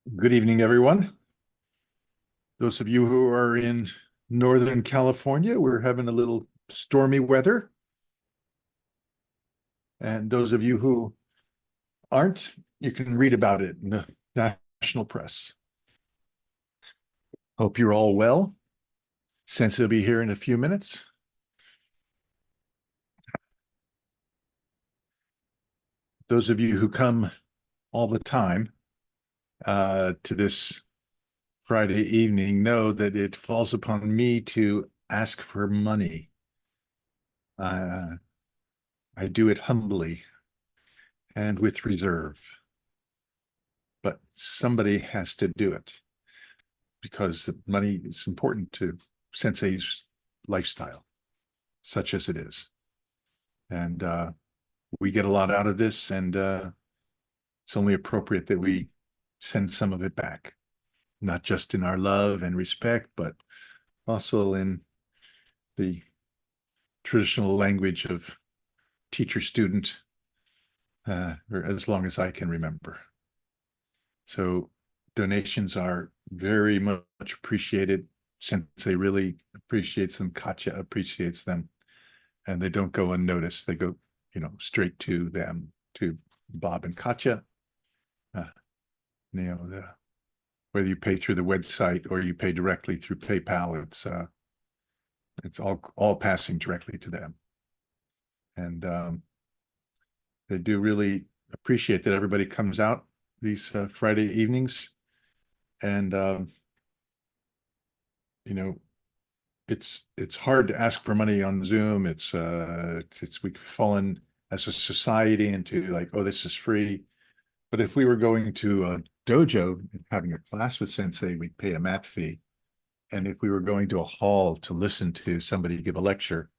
Good evening, everyone. Those of you who are in Northern California, we're having a little stormy weather. And those of you who aren't, you can read about it in the national press. Hope you're all well. Sensei will be here in a few minutes. Those of you who come all the time to this Friday evening know that it falls upon me to ask for money. I do it humbly and with reserve, but somebody has to do it because money is important to Sensei's lifestyle, such as it is. And we get a lot out of this, and it's only appropriate that we send some of it back, not just in our love and respect, but also in the traditional language of teacher student, or as long as I can remember. So donations are very much appreciated. Sensei really appreciates them. Katya appreciates them, and they don't go unnoticed. They go, straight to them, to Bob and Katya. Uh, whether you pay through the website or you pay directly through PayPal, it's all passing directly to them, and they do really appreciate that everybody comes out these Friday evenings, and you know it's hard to ask for money on Zoom. We've fallen as a society into like, oh, this is free. But if we were going to a dojo and having a class with Sensei, we'd pay a mat fee. And if we were going to a hall to listen to somebody give a lecture,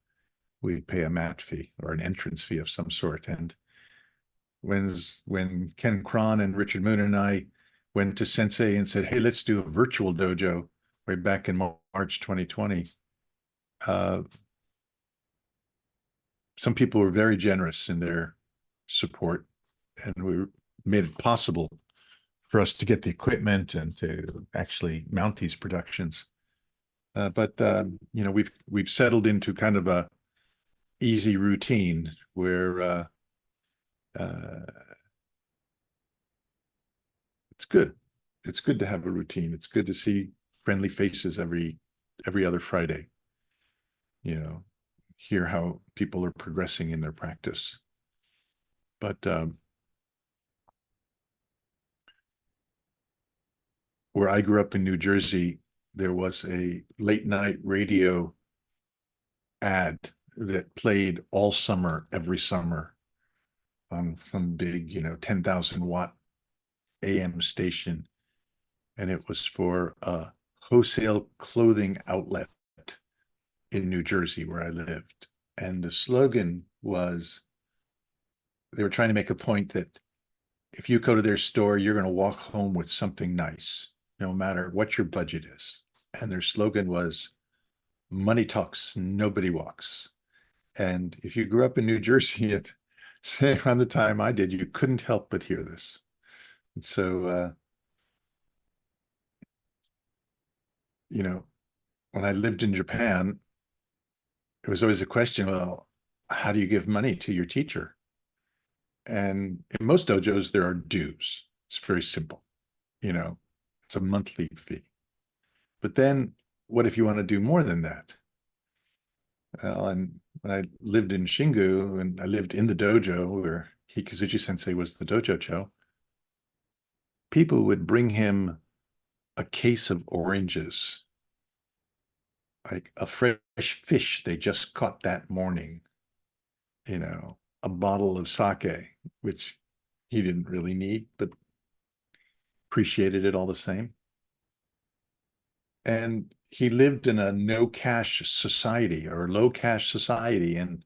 we'd pay a mat fee or an entrance fee of some sort. And when Ken Cron and Richard Moon and I went to Sensei and said, hey, let's do a virtual dojo way back in March 2020, uh, some people were very generous in their support, and we made it possible for us to get the equipment and to actually mount these productions. But we've settled into kind of a easy routine where uh, it's good. It's good to have a routine. It's good to see friendly faces every other Friday. Hear how people are progressing in their practice. But where I grew up in New Jersey, there was a late night radio ad that played all summer, every summer on some big, 10,000 watt AM station. And it was for a wholesale clothing outlet in New Jersey where I lived. And the slogan was, they were trying to make a point that if you go to their store, you're going to walk home with something nice, no matter what your budget is. And their slogan was, money talks, nobody walks. And if you grew up in New Jersey at say around the time I did, you couldn't help but hear this. And so, when I lived in Japan, it was always a question, well, how do you give money to your teacher? And in most dojos, there are dues. It's very simple. It's a monthly fee. But then what if you want to do more than that? Well, and when I lived in Shingu and I lived in the dojo where Hikazuchi Sensei was the dojo cho, people would bring him a case of oranges, like a fresh fish they just caught that morning, a bottle of sake, which he didn't really need, but appreciated it all the same. And he lived in a no cash society or low cash society, and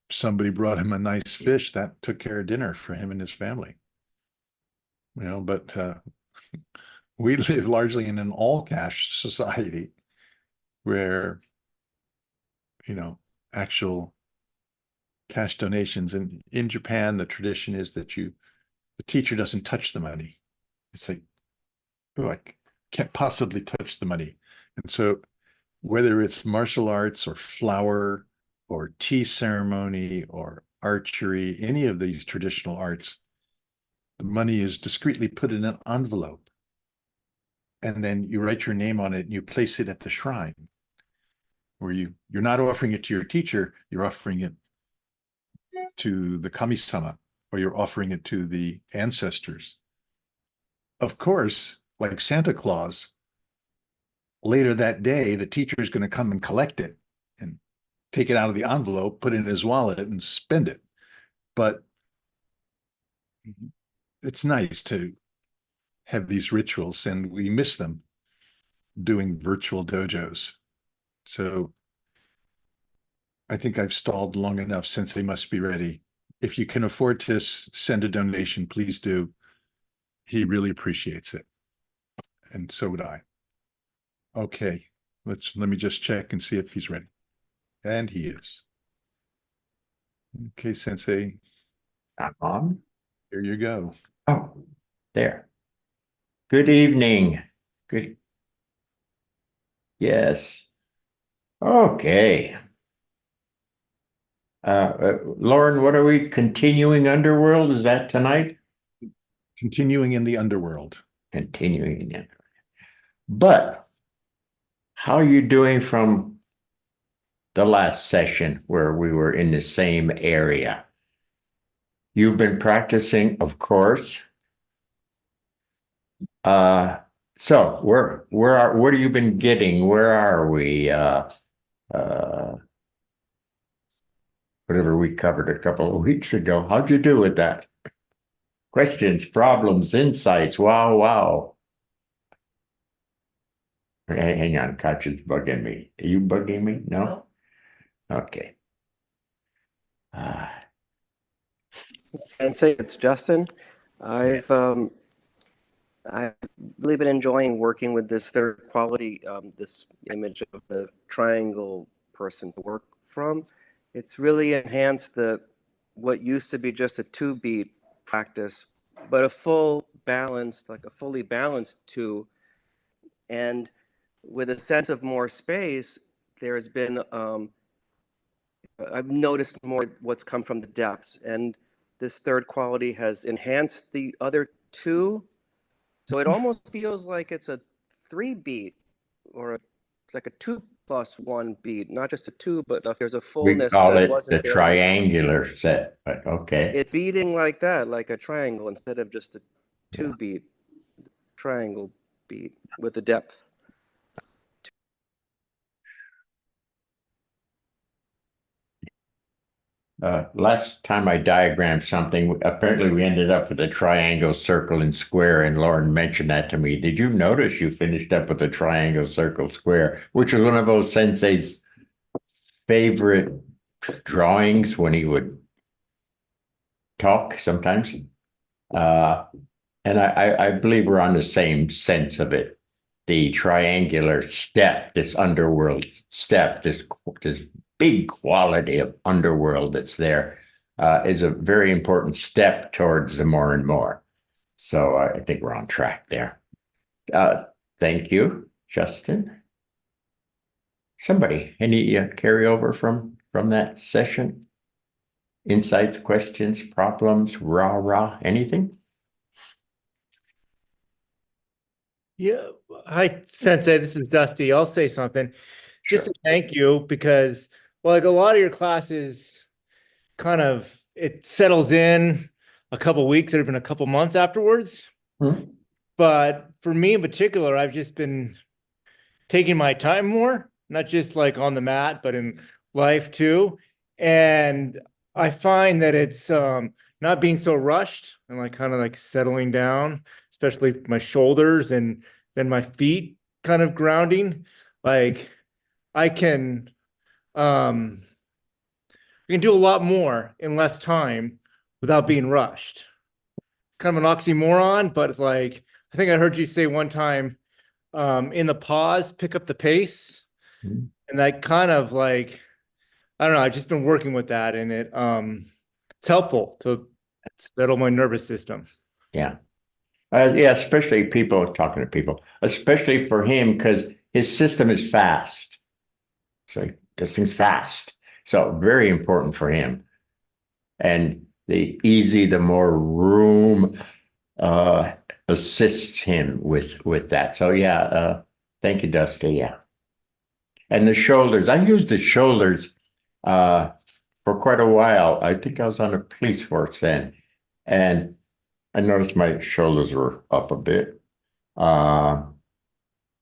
somebody brought him a nice fish that took care of dinner for him and his family. But we live largely in an all cash society where, actual cash donations. And in Japan, the tradition is that the teacher doesn't touch the money. It's like like can't possibly touch the money. And so whether it's martial arts or flower or tea ceremony or archery, any of these traditional arts, the money is discreetly put in an envelope. And then you write your name on it and you place it at the shrine where you're not offering it to your teacher, you're offering it to the kami-sama, or you're offering it to the ancestors. Of course, like Santa Claus, later that day, the teacher is going to come and collect it and take it out of the envelope, put it in his wallet, and spend it. But it's nice to have these rituals, and we miss them doing virtual dojos. So I think I've stalled long enough. Since they must be ready. If you can afford to send a donation, please do. He really appreciates it. And so would I. Okay, let me just check and see if he's ready. And he is. Okay, Sensei, I'm on. here you go. Oh, there. Good evening. Good. Yes. Okay. Lauren, what are we continuing Underworld? Is that tonight? Continuing in the underworld. Continuing it. But how are you doing from the last session where we were in the same area? You've been practicing, of course. So what have you been getting? Where are we? Uh, whatever we covered a couple of weeks ago. How'd you do with that? Questions, problems, insights. Wow, wow. Hang on, Katja's bugging me. Are you bugging me? No? Okay. Uh, Sensei, it's Justin. I've really been enjoying working with this third quality, this image of the triangle person to work from. It's really enhanced the what used to be just a 2-beat practice, but a full balanced, like a fully balanced 2. And with a sense of more space, there's been I've noticed more what's come from the depths, and this third quality has enhanced the other 2. So it almost feels like it's a 3-beat or like a 2+1 beat, not just a 2, but there's a we fullness call that it the wasn't there before. triangular set, but okay. It's beating like that, like a triangle instead of just a 2-beat triangle beat with the depth. Last time I diagrammed something, apparently we ended up with a triangle, circle, and square, and Lauren mentioned that to me. Did you notice you finished up with a triangle, circle, square, which was one of those sensei's favorite drawings when he would talk sometimes? And I believe we're on the same sense of it. The triangular step, this underworld step, this big quality of underworld that's there, is a very important step towards the more and more. So I think we're on track there. Thank you, Justin. Somebody, any carryover from that session? Insights, questions, problems, rah, anything? Yeah. Hi, Sensei. This is Dusty. I'll say something just Sure. to thank you because, well, like a lot of your classes kind of it settles in a couple weeks or even a couple months afterwards. Hmm? But for me in particular, I've just been taking my time more, not just like on the mat, but in life too. And I find that it's not being so rushed and like kind of like settling down, especially my shoulders and then my feet kind of grounding. Like I can um I can do a lot more in less time without being rushed. Kind of an oxymoron, but it's like I think I heard you say one time in the pause, pick up the pace. Hmm. And that kind of like, I don't know, I've just been working with that and it's helpful to settle my nervous system. Yeah. Yeah, especially people talking to people, especially for him because his system is fast. So he does things fast. So very important for him. And the more room assists him with that. So yeah, thank you, Dusty. Yeah. And the shoulders, I used the shoulders for quite a while. I think I was on a police force then. And I noticed my shoulders were up a bit. Uh,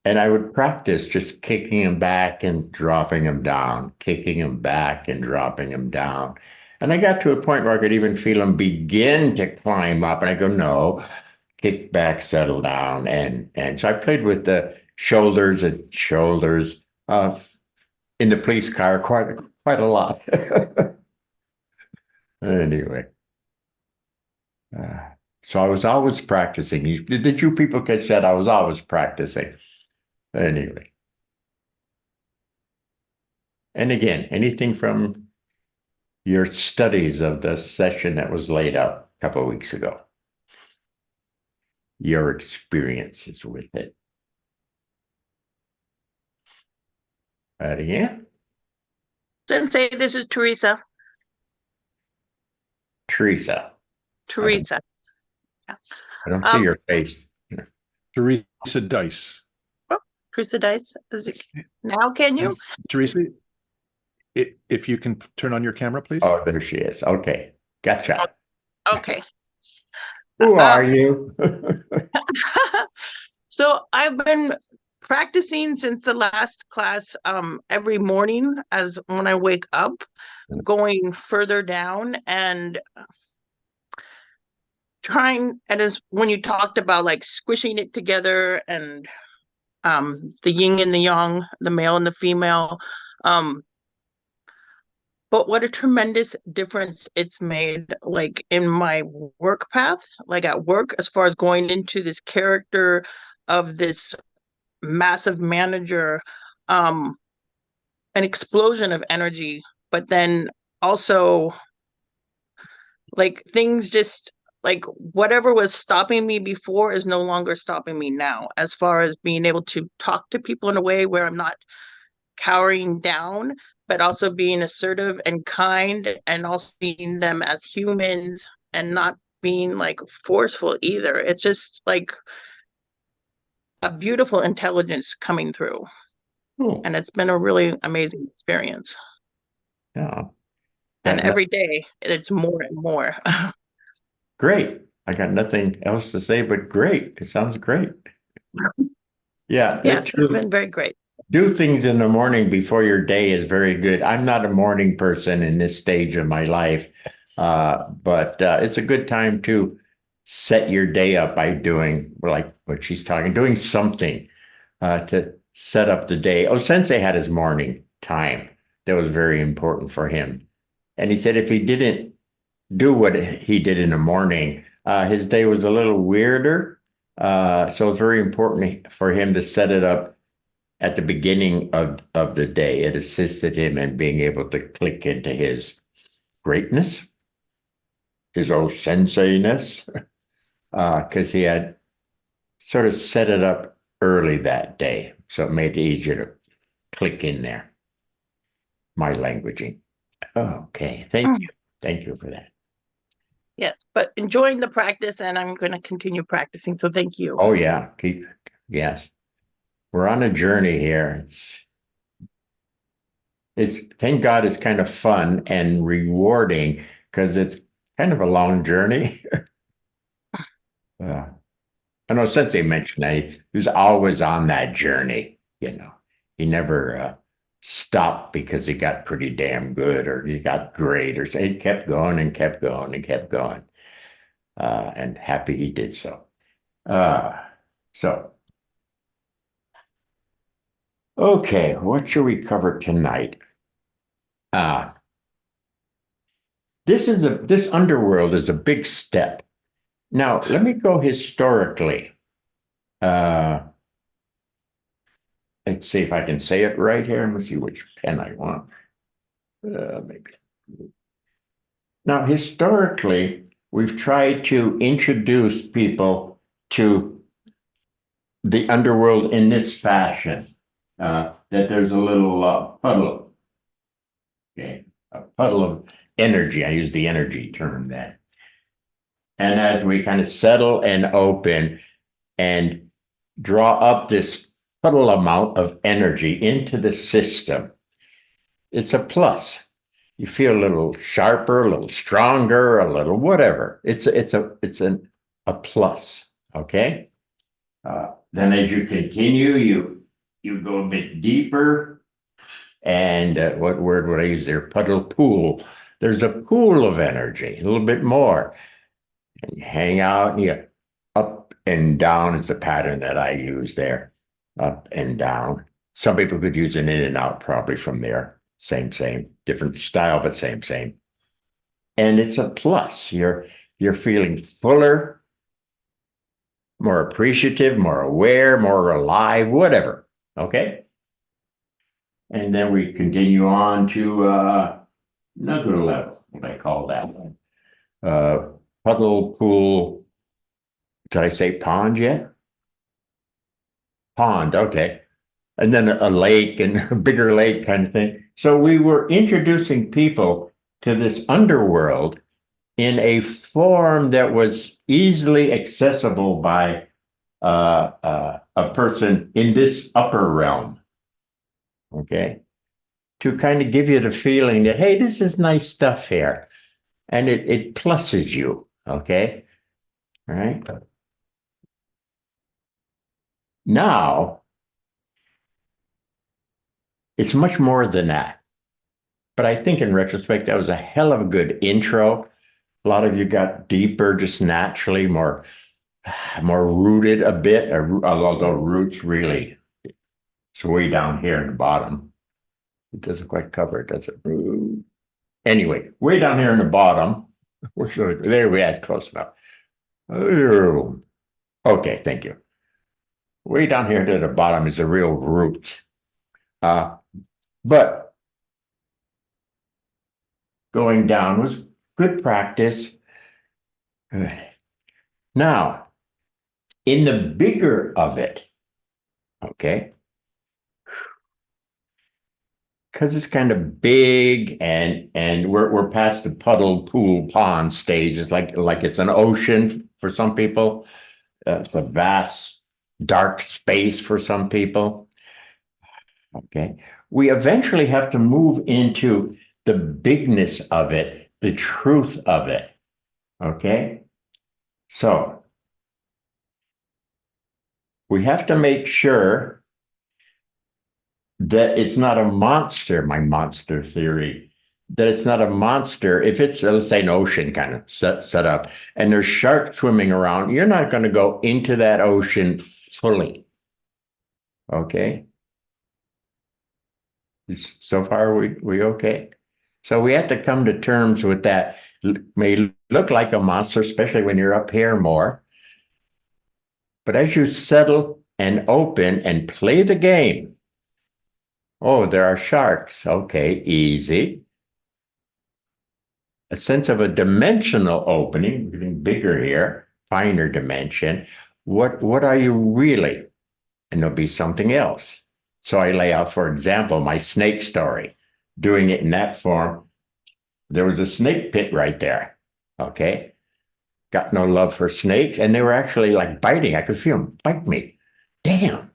and I would practice just kicking them back and dropping them down, kicking them back and dropping them down. And I got to a point where I could even feel them begin to climb up. And I go, no, kick back, settle down. And so I played with the shoulders and shoulders in the police car quite a lot. Anyway. So I was always practicing. Did you people catch that? I was always practicing. Anyway. And again, anything from your studies of the session that was laid out a couple of weeks ago? Your experiences with it. Yeah. Sensei, this is Teresa. Teresa. Teresa. I don't see your face. Teresa Dice. Oh, Teresa Dice. Now can you? Teresa, if you can turn on your camera, please. Oh, there she is. Okay. Gotcha. Okay. Who are you? So I've been practicing since the last class every morning as when I wake up, going further down and trying, and as when you talked about like squishing it together and the yin and the yang, the male and the female, but what a tremendous difference it's made, like in my work path, like at work, as far as going into this character of this massive manager, an explosion of energy, but then also like things just like whatever was stopping me before is no longer stopping me now, as far as being able to talk to people in a way where I'm not cowering down, but also being assertive and kind, and also seeing them as humans and not being like forceful either. It's just like a beautiful intelligence coming through. Cool. And it's been a really amazing experience. Yeah. And every day it's more and more. Great. I got nothing else to say but great. It sounds great. Yeah. Yes, it's been very great. Do things in the morning before your day is very good. I'm not a morning person in this stage of my life, but it's a good time to set your day up by doing like what she's talking, doing something to set up the day. Oh, Sensei had his morning time. That was very important for him. And he said if he didn't do what he did in the morning, his day was a little weirder. So it's very important for him to set it up at the beginning of the day. It assisted him in being able to click into his greatness, his old sensei-ness, because he had sort of set it up early that day. So it made it easier to click in there. My languaging. Okay, thank you. Thank you for that. Yes, but enjoying the practice, and I'm going to continue practicing. So thank you. Oh yeah, yes. We're on a journey here. It's thank God it's kind of fun and rewarding because it's kind of a long journey. I know Sensei mentioned that he was always on that journey, you know. He never stopped because he got pretty damn good or he got great or so. He kept going and kept going and kept going. And happy he did so. Okay, what shall we cover tonight? This Underworld is a big step. Now, let me go historically. Let's see if I can say it right here. Let me see which pen I want. Maybe. Now, historically, we've tried to introduce people to the underworld in this fashion, that there's a little puddle. Okay, a puddle of energy. I use the energy term then. And as we kind of settle and open and draw up this puddle amount of energy into the system, it's a plus. You feel a little sharper, a little stronger, a little whatever. It's a plus. Okay. Then as you continue, you go a bit deeper. And what word would I use there? Puddle pool. There's a pool of energy, a little bit more. And you hang out and you up and down is the pattern that I use there. Up and down. Some people could use an in and out probably from there. Same, different style, but same. And it's a plus. You're feeling fuller, more appreciative, more aware, more alive, whatever. Okay. And then we continue on to another level, what I call that one. Puddle pool. Did I say pond yet? Pond, okay. And then a lake and a bigger lake kind of thing. So we were introducing people to this underworld in a form that was easily accessible by a person in this upper realm. Okay. To kind of give you the feeling that, hey, this is nice stuff here. And it pluses you. Okay. All right. Now, it's much more than that. But I think in retrospect, that was a hell of a good intro. A lot of you got deeper, just naturally, more rooted a bit, although roots really, it's way down here in the bottom. It doesn't quite cover it, does it? Anyway, way down here in the bottom. There we are, close enough. Okay, thank you. Way down here to the bottom is the real roots. But going down was good practice. Now, in the bigger of it, okay, because it's kind of big and we're past the puddle, pool, pond stage. It's like it's an ocean for some people. It's a vast, dark space for some people. Okay. We eventually have to move into the bigness of it, the truth of it. Okay. So we have to make sure that it's not a monster, my monster theory, that it's not a monster. If it's, let's say, an ocean kind of set up and there's sharks swimming around, you're not going to go into that ocean fully. Okay. So far, we okay? So we have to come to terms with that. It may look like a monster, especially when you're up here more. But as you settle and open and play the game, oh, there are sharks. Okay, easy. A sense of a dimensional opening, getting bigger here, finer dimension. What are you really? And there'll be something else. So I lay out, for example, my snake story, doing it in that form. There was a snake pit right there. Okay. Got no love for snakes. And they were actually like biting. I could feel them bite me. Damn.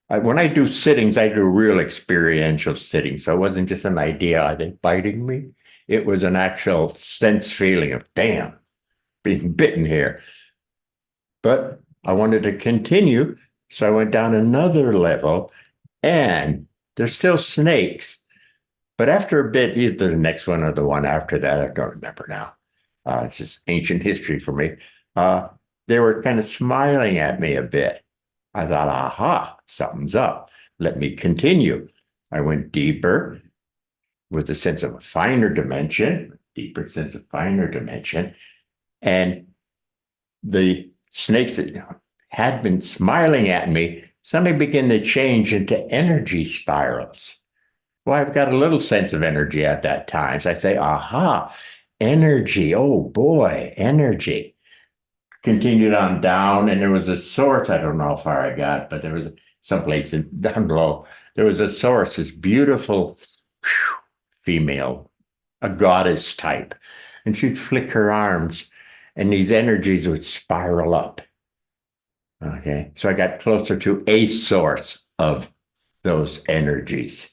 When I do sittings, I do real experiential sittings. So it wasn't just an idea, I think, biting me. It was an actual sense feeling of, damn, being bitten here. But I wanted to continue. So I went down another level. And there's still snakes, but after a bit, either the next one or the one after that, I don't remember now. It's just ancient history for me. They were kind of smiling at me a bit. I thought, aha, something's up. Let me continue. I went deeper with a sense of a finer dimension, deeper sense of finer dimension. And the snakes that had been smiling at me suddenly begin to change into energy spirals. Well, I've got a little sense of energy at that time. So I say, aha, energy. Oh boy, energy. continued on down, and there was a source. I don't know how far I got, but there was someplace down below. There was a source, this beautiful female, a goddess type, and she'd flick her arms, and these energies would spiral up. Okay, so I got closer to a source of those energies.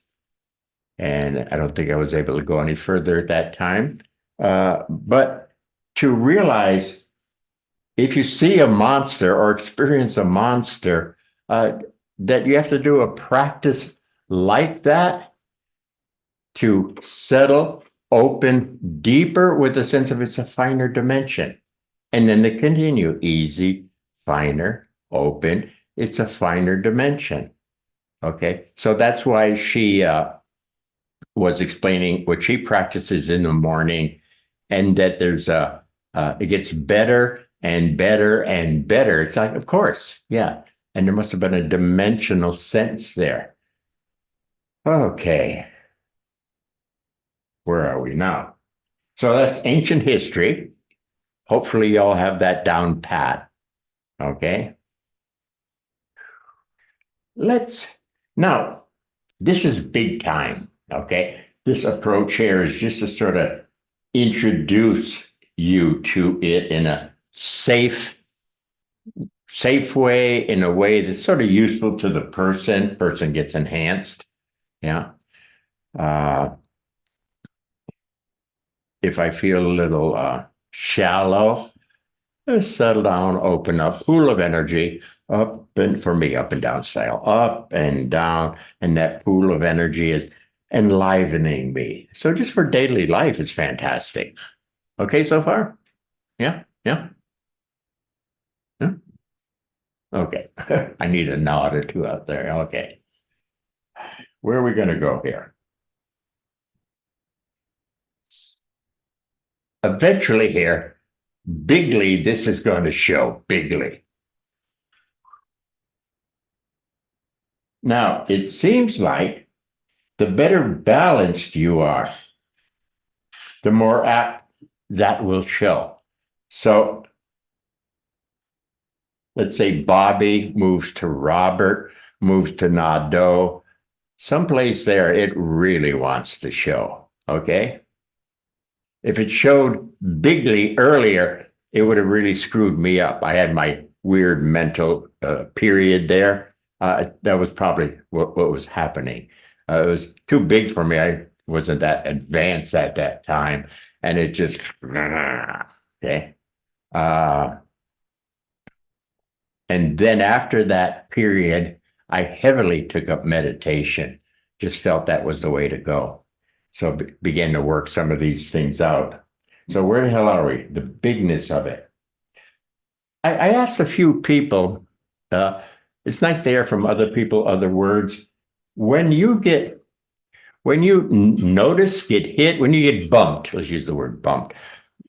And I don't think I was able to go any further at that time. But to realize if you see a monster or experience a monster, that you have to do a practice like that to settle, open deeper with a sense of it's a finer dimension. And then to continue easy, finer, open, it's a finer dimension. Okay, so that's why she was explaining what she practices in the morning, and that there's it gets better and better and better. It's like, of course, yeah. And there must have been a dimensional sense there. Okay. Where are we now? So that's ancient history. Hopefully y'all have that down pat. Okay. Now, this is big time. Okay. This approach here is just to sort of introduce you to it in a safe way, in a way that's sort of useful to the person gets enhanced. Yeah. If I feel a little shallow, settle down, open up, pool of energy, up and for me, up and down style, up and down. And that pool of energy is enlivening me. So just for daily life, it's fantastic. Okay, so far? Yeah. Okay. I need a nod or two out there. Okay. Where are we going to go here? Eventually here, bigly, this is going to show bigly. Now, it seems like the better balanced you are, the more apt that will show. So let's say Bobby moves to Robert, moves to Nadeau. Someplace there, it really wants to show, okay? If it showed bigly earlier, it would have really screwed me up. I had my weird mental period there. That was probably what was happening. It was too big for me. I wasn't that advanced at that time. And it just, okay. And then after that period, I heavily took up meditation, just felt that was the way to go. So began to work some of these things out. So where the hell are we? The bigness of it. I asked a few people, it's nice to hear from other people, other words. When you notice, get hit, when you get bumped, let's use the word bumped,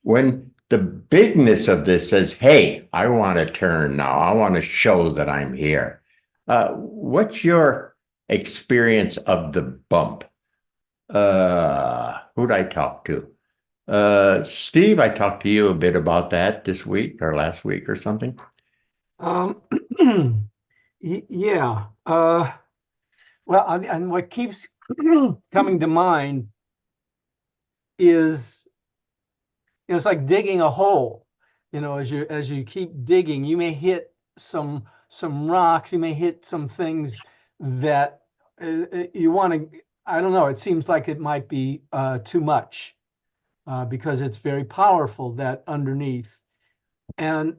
when the bigness of this says, hey, I want to turn now, I want to show that I'm here. What's your experience of the bump? Who'd I talk to? Steve, I talked to you a bit about that this week or last week or something. Yeah. Well, and what keeps coming to mind is, it's like digging a hole. As you keep digging, you may hit some rocks, you may hit some things that you want to. I don't know. It seems like it might be too much because it's very powerful, that underneath. And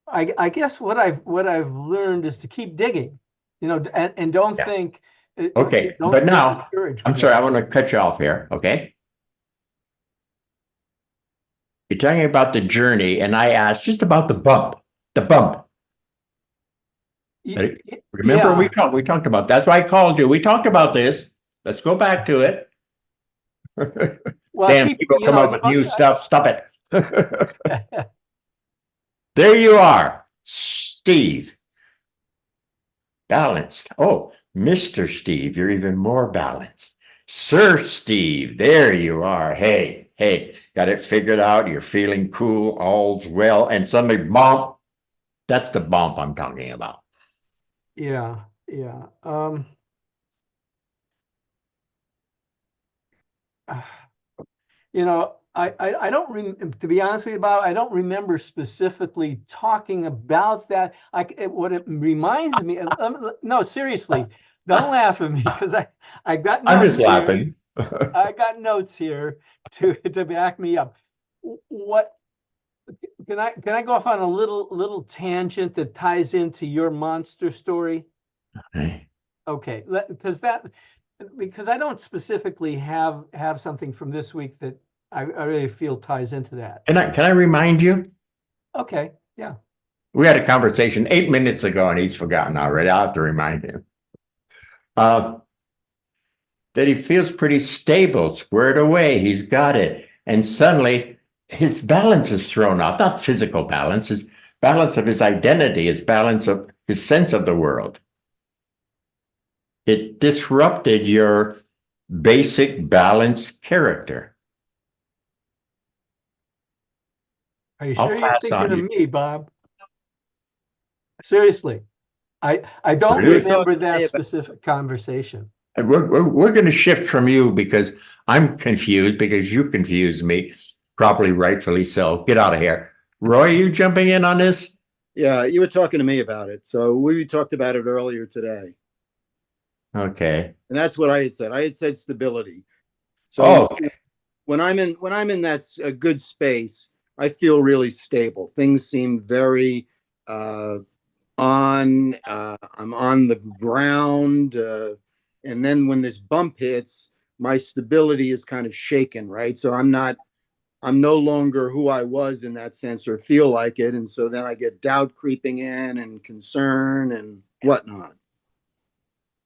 I guess what I've learned is to keep digging, and don't think. Okay, don't but get now, discouraged I'm with sorry, that. I want to cut you off here, okay? You're talking about the journey, and I asked just about the bump. The bump. Y- Remember, yeah. we talked about that's why I called you. We talked about this. Let's go back to it. Well, Damn, people come up it's with fun- new stuff. Stop it. There you are, Steve. Balanced. Oh, Mr. Steve, you're even more balanced. Sir Steve, there you are. Hey, hey, got it figured out, you're feeling cool, all's well, and suddenly bump. That's the bump I'm talking about. Yeah, yeah. You know, I don't to be honest with you, Bob, I don't remember specifically talking about that. What it reminds me, no, seriously, don't laugh at me because I got I'm notes just here. laughing. I got notes here to back me up. What can I go off on a little tangent that ties into your monster story? Okay, because I don't specifically have something from this week that I really feel ties into that. Can I remind you? Okay, yeah. We had a conversation 8 minutes ago and he's forgotten already. I'll have to remind him. That he feels pretty stable, squared away. He's got it. And suddenly his balance is thrown off, not physical balance, his balance of his identity, his balance of his sense of the world. It disrupted your basic balanced character. Are you I'll sure you're pass thinking on of you. me, Bob? Seriously, I don't Really? remember that specific conversation. And we're going to shift from you because I'm confused because you confused me, probably rightfully so. Get out of here. Roy, you jumping in on this? Yeah, you were talking to me about it. So we talked about it earlier today. Okay. And that's what I had said. I had said stability. So Oh, when I'm in that good space, I feel really stable. Things seem very I'm on the ground. And then when this bump hits, my stability is kind of shaken, right? So I'm no longer who I was in that sense or feel like it. And so then I get doubt creeping in and concern and whatnot.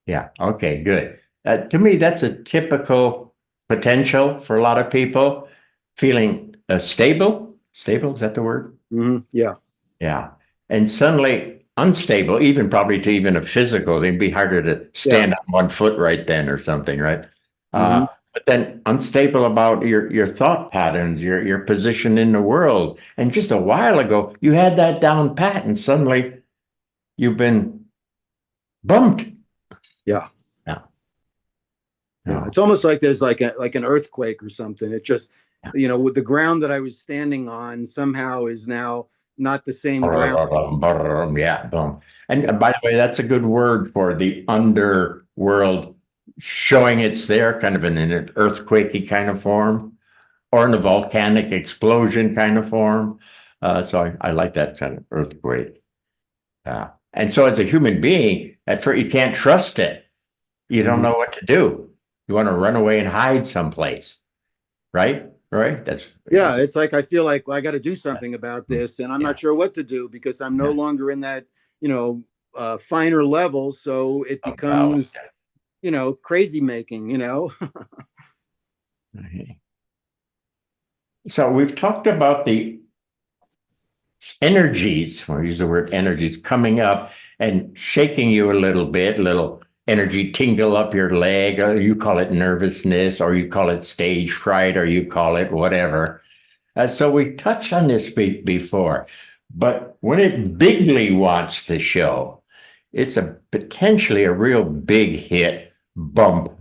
yeah. Okay, good. To me, that's a typical potential for a lot of people feeling stable. Stable, is that the word? Mm-hmm. Yeah. Yeah. And suddenly unstable, even probably to even a physical, it'd be harder to stand on one foot right then or something, right? Mm-hmm. But then unstable about your thought patterns, your position in the world. And just a while ago, you had that down pat, and suddenly you've been bumped. Yeah. Yeah. Yeah. It's almost like there's like an earthquake or something. It just, with the ground that I was standing on somehow is now not the same ground. Yeah. Boom. And by the way, that's a good word for the underworld showing it's there, kind of in an earthquakey kind of form, or in a volcanic explosion kind of form. So I like that kind of earthquake. And so as a human being, at first you can't trust it. You don't know what to do. You want to run away and hide someplace, right? Right? It's like I feel like I got to do something about this, and I'm not sure what to do because I'm no longer in that finer level. So it becomes crazy making. So we've talked about the energies, or use the word energies, coming up and shaking you a little energy tingle up your leg, or you call it nervousness, or you call it stage fright, or you call it whatever. So we touched on this before, but when it bigly wants to show, it's potentially a real big hit, bump,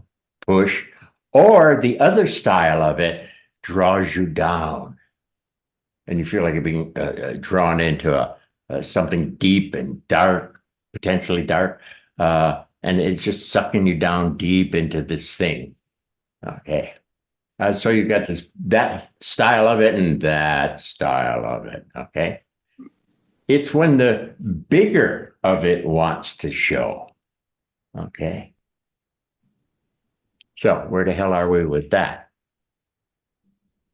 push, or the other style of it draws you down. And you feel like you're being drawn into something deep and dark, potentially dark, and it's just sucking you down deep into this thing. Okay, so you got that style of it and that style of it. Okay, it's when the bigger of it wants to show. Okay, so where the hell are we with that?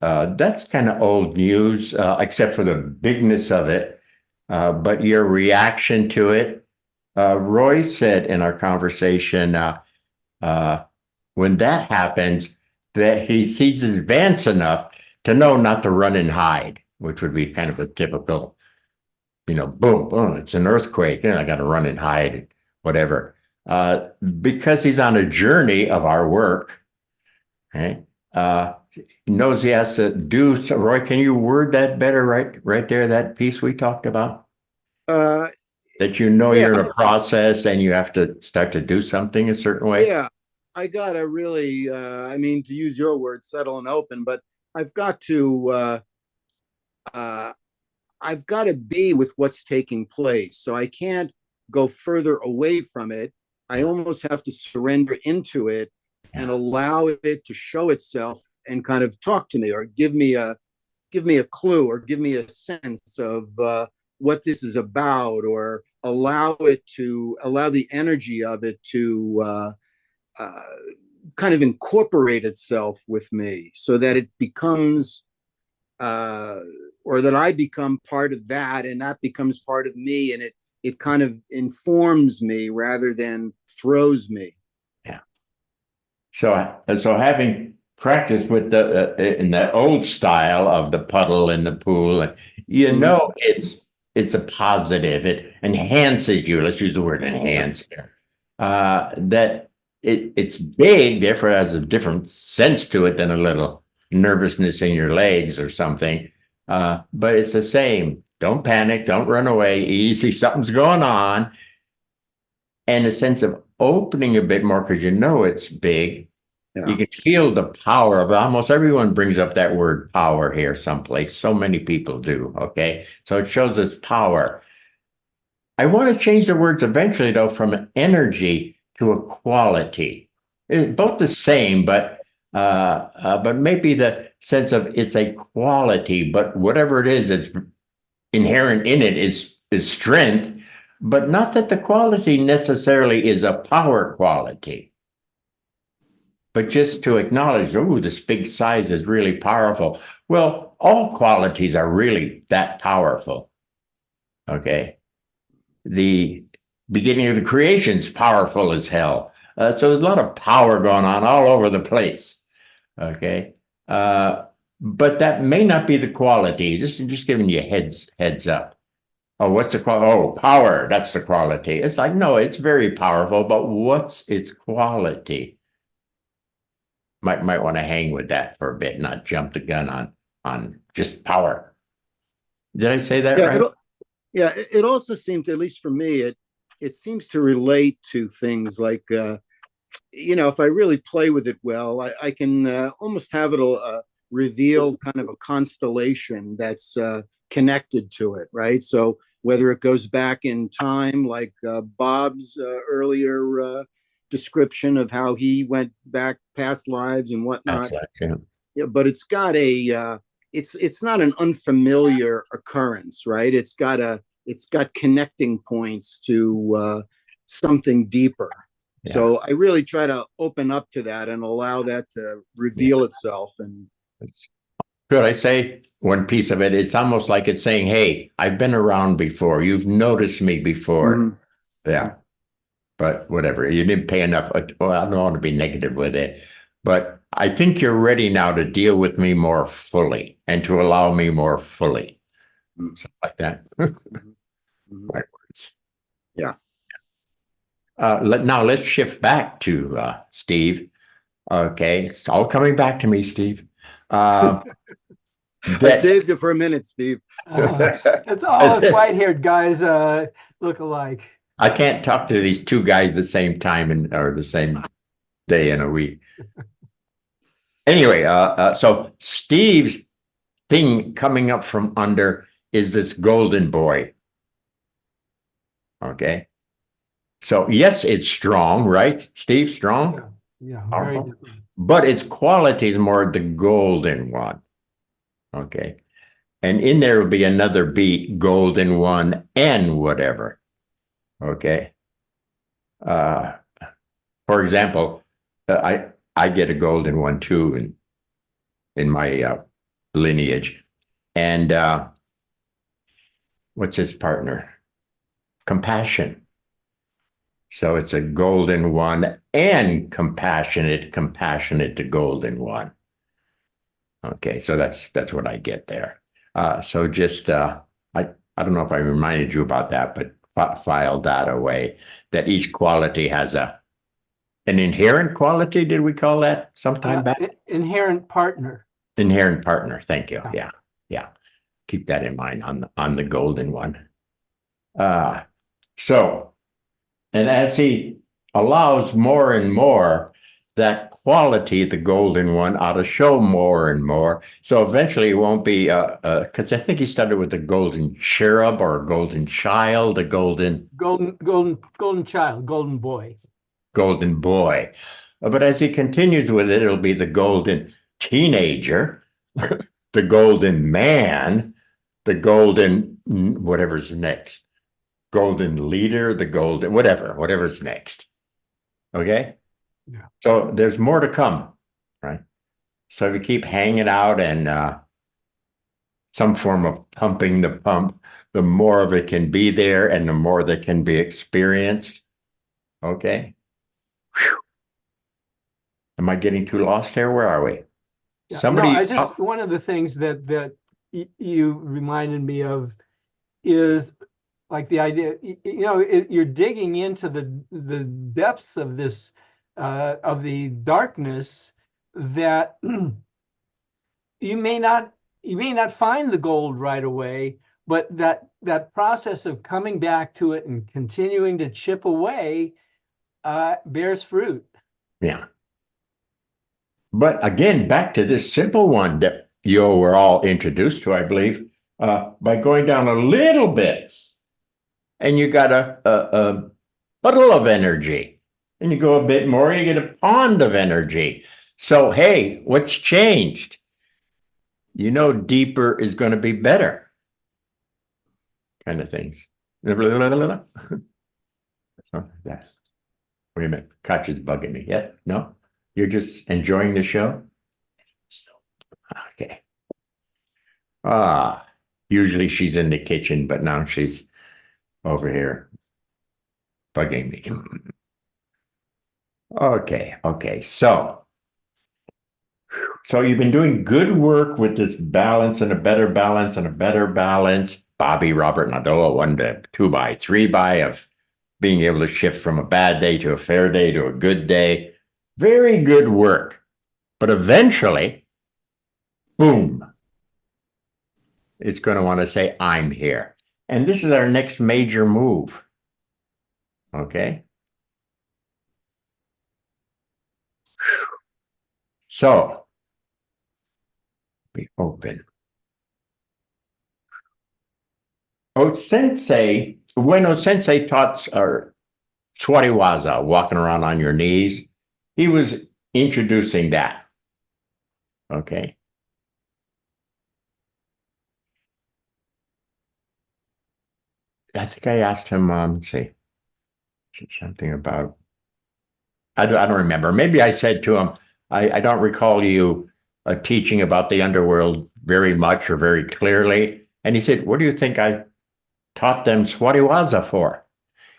That's kind of old news, except for the bigness of it. But your reaction to it, Roy said in our conversation, when that happens, that he sees his advance enough to know not to run and hide, which would be kind of a typical, boom, boom, it's an earthquake, I got to run and hide, whatever. Because he's on a journey of our work, right? knows he has to do so. Roy, can you word that better right there, that piece we talked about? Uh, That you know yeah, you're in a process and you have to start to do something a certain way? yeah. I gotta really, I mean, to use your word, settle and open, but I've got to, uh, I've got to be with what's taking place. So I can't go further away from it. I almost have to surrender into it and Yeah. allow it to show itself and kind of talk to me or give me a clue or give me a sense of what this is about, or allow the energy of it to uh, kind of incorporate itself with me so that it becomes uh, or that I become part of that and that becomes part of me, and it kind of informs me rather than throws me. Yeah. So having practiced with the in the old style of the puddle in the pool, you know it's a positive. It enhances you. Let's use the word enhance here. That it's big, therefore it has a different sense to it than a little nervousness in your legs or something. But it's the same. Don't panic. Don't run away. Easy. Something's going on. And a sense of opening a bit more because you know it's big. Yeah. You can feel the power of it. Almost everyone brings up that word power here someplace. So many people do. Okay. So it shows its power. I want to change the words eventually, though, from energy to a quality. It's both the same, but maybe the sense of it's a quality, but whatever it is, it's inherent in it is strength, but not that the quality necessarily is a power quality. But just to acknowledge, oh, this big size is really powerful. Well, all qualities are really that powerful. Okay. The beginning of the creation is powerful as hell. So there's a lot of power going on all over the place. Okay. But that may not be the quality. Just giving you heads up. Oh, what's the quality? Oh, power. That's the quality. It's like, no, it's very powerful, but what's its quality? Might want to hang with that for a bit, not jump the gun on just power. Did I say that Yeah, right? it also seems, at least for me, it seems to relate to things like if I really play with it well, I can almost have it reveal kind of a constellation that's connected to it, right? So whether it goes back in time, like Bob's earlier description of how he went back past lives and whatnot, yeah, but it's got it's not an unfamiliar occurrence, right? It's got connecting points to something deeper. Yeah. So I really try to open up to that and allow that to reveal itself. And could I say one piece of it? It's almost like it's saying, hey, I've been around before. You've noticed me before. Yeah. But whatever. You didn't pay enough. Well, I don't want to be negative with it. But I think you're ready now to deal with me more fully and to allow me more fully. Something like that. My words. Yeah. Now let's shift back to Steve. Okay. It's all coming back to me, Steve. I saved it for a minute, Steve. It's all us white-haired guys look alike. I can't talk to these two guys at the same time or the same day in a week. Anyway, so Steve's thing coming up from under is this golden boy. Okay. So yes, it's strong, right? Steve, strong? Yeah, very different. But its quality is more the golden one. Okay. And in there will be another beat, golden one and whatever. Okay. For example, I get a golden one too in my lineage. And what's his partner? Compassion. So it's a golden one and compassionate to golden one. Okay, so that's what I get there. So just I don't know if I reminded you about that, but file that away. That each quality has a An inherent quality, did we call that sometime back? Inherent partner. Inherent partner. Thank you. Yeah. Yeah. Yeah. Keep that in mind on the golden one. So, and as he allows more and more, that quality, the golden one, ought to show more and more. So eventually it won't be, because I think he started with the golden cherub or golden child, a golden Child, golden boy. golden boy. But as he continues with it, it'll be the golden teenager, the golden man, the golden whatever's next, golden leader, the golden whatever's next. Okay? Yeah. So there's more to come, right? So we keep hanging out and some form of pumping the pump, the more of it can be there and the more that can be experienced. Okay? Whew. Am I getting too lost here? Where are we? Yeah. Somebody, No, I just one of the things that you reminded me of is like the idea, you're digging into the depths of this of the darkness that you may not find the gold right away, but that process of coming back to it and continuing to chip away bears fruit. yeah. But again, back to this simple one that you were all introduced to, I believe, by going down a little bit, and you got a puddle of energy, and you go a bit more, you get a pond of energy. So, hey, what's changed? Deeper is going to be better, kind of things. So that's, wait a minute, Koch is bugging me. Yes? No? You're just enjoying the show? Okay. Usually she's in the kitchen, but now she's over here bugging me. Okay. So you've been doing good work with this balance and a better balance and a better balance. Bobby, Robert, and Adola, 1 to 2 by 3 by of being able to shift from a bad day to a fair day to a good day. Very good work. But eventually, boom, it's going to want to say, I'm here. And this is our next major move. Okay. So, be open. When Sensei taught Swatiwaza, walking around on your knees, he was introducing that. Okay. I think I asked him, let's see, something about, I don't remember. Maybe I said to him, I don't recall you teaching about the underworld very much or very clearly. And he said, what do you think I taught them Swatiwaza for?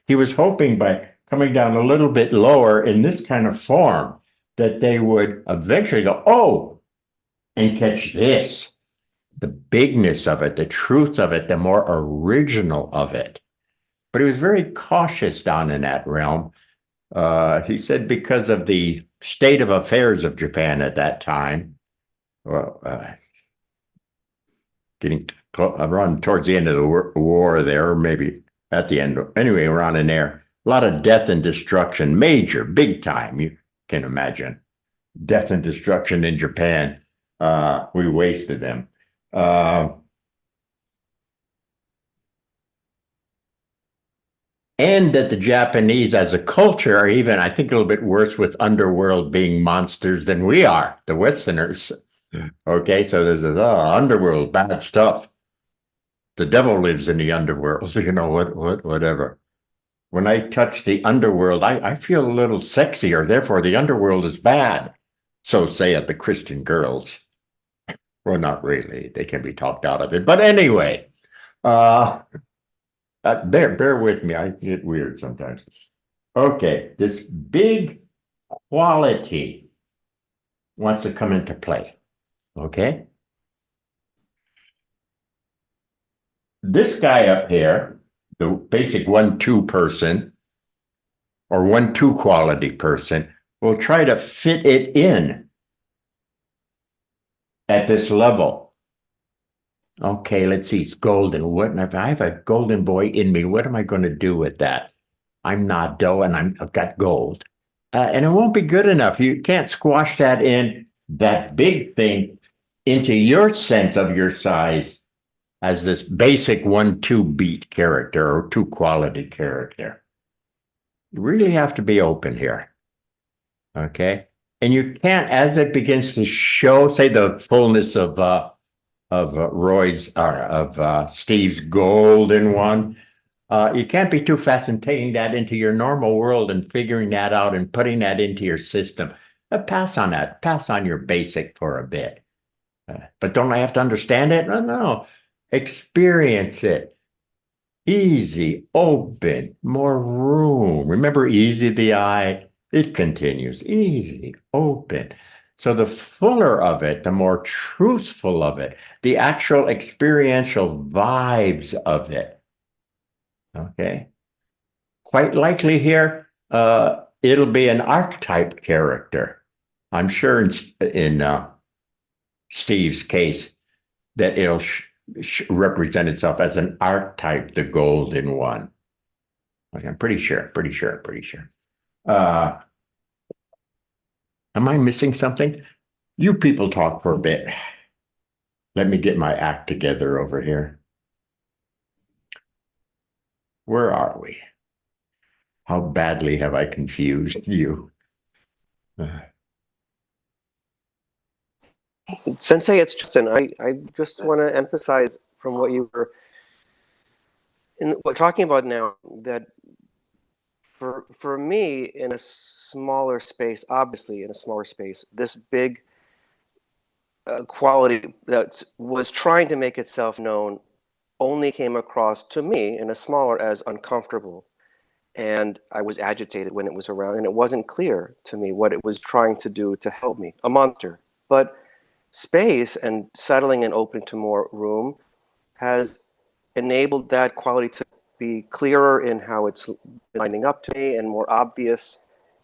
He was hoping by coming down a little bit lower in this kind of form that they would eventually go, oh, and catch this, the bigness of it, the truth of it, the more original of it. But he was very cautious down in that realm. He said because of the state of affairs of Japan at that time, well, getting around towards the end of the war there, or maybe at the end, anyway, around in there, a lot of death and destruction, major, big time, you can imagine. Death and destruction in Japan. We wasted them. And that the Japanese as a culture are even, I think, a little bit worse with Underworld being monsters than we are, the Westerners. Okay, so there's this Underworld, bad stuff. The devil lives in the Underworld, so whatever. When I touch the Underworld, I feel a little sexier, therefore the Underworld is bad. So say it, the Christian girls. Well, not really. They can be talked out of it. But anyway, bear with me. I get weird sometimes. Okay, this big quality wants to come into play. Okay? This guy up here, the basic 1-2 person, or 1-2 quality person, will try to fit it in at this level. Okay, let's see. It's golden. What if I have a golden boy in me? What am I going to do with that? I'm not dough, and I've got gold, and it won't be good enough. You can't squash that in that big thing into your sense of your size as this basic 1-2 beat character or 2 quality character. You really have to be open here. Okay. And you can't, as it begins to show, say, the fullness of Roy's or of Steve's golden one, you can't be too fast in taking that into your normal world and figuring that out and putting that into your system. Pass on that. Pass on your basic for a bit. But don't I have to understand it? No, no. Experience it. Easy, open, more room. Remember, easy the eye. It continues. Easy, open. So the fuller of it, the more truthful of it, the actual experiential vibes of it. Okay. Quite likely here, it'll be an archetype character. I'm sure in Steve's case that it'll represent itself as an archetype, the golden one. Okay, I'm pretty sure. Am I missing something? You people talk for a bit. Let me get my act together over here. Where are we? How badly have I confused you? Sensei, it's Justin. I just want to emphasize from what you were talking about now, that for me, in a smaller space, obviously in a smaller space, this big quality that was trying to make itself known only came across to me in a smaller as uncomfortable. And I was agitated when it was around, and it wasn't clear to me what it was trying to do to help me, a monster. But space and settling and opening to more room has enabled that quality to be clearer in how it's lining up to me, and more obvious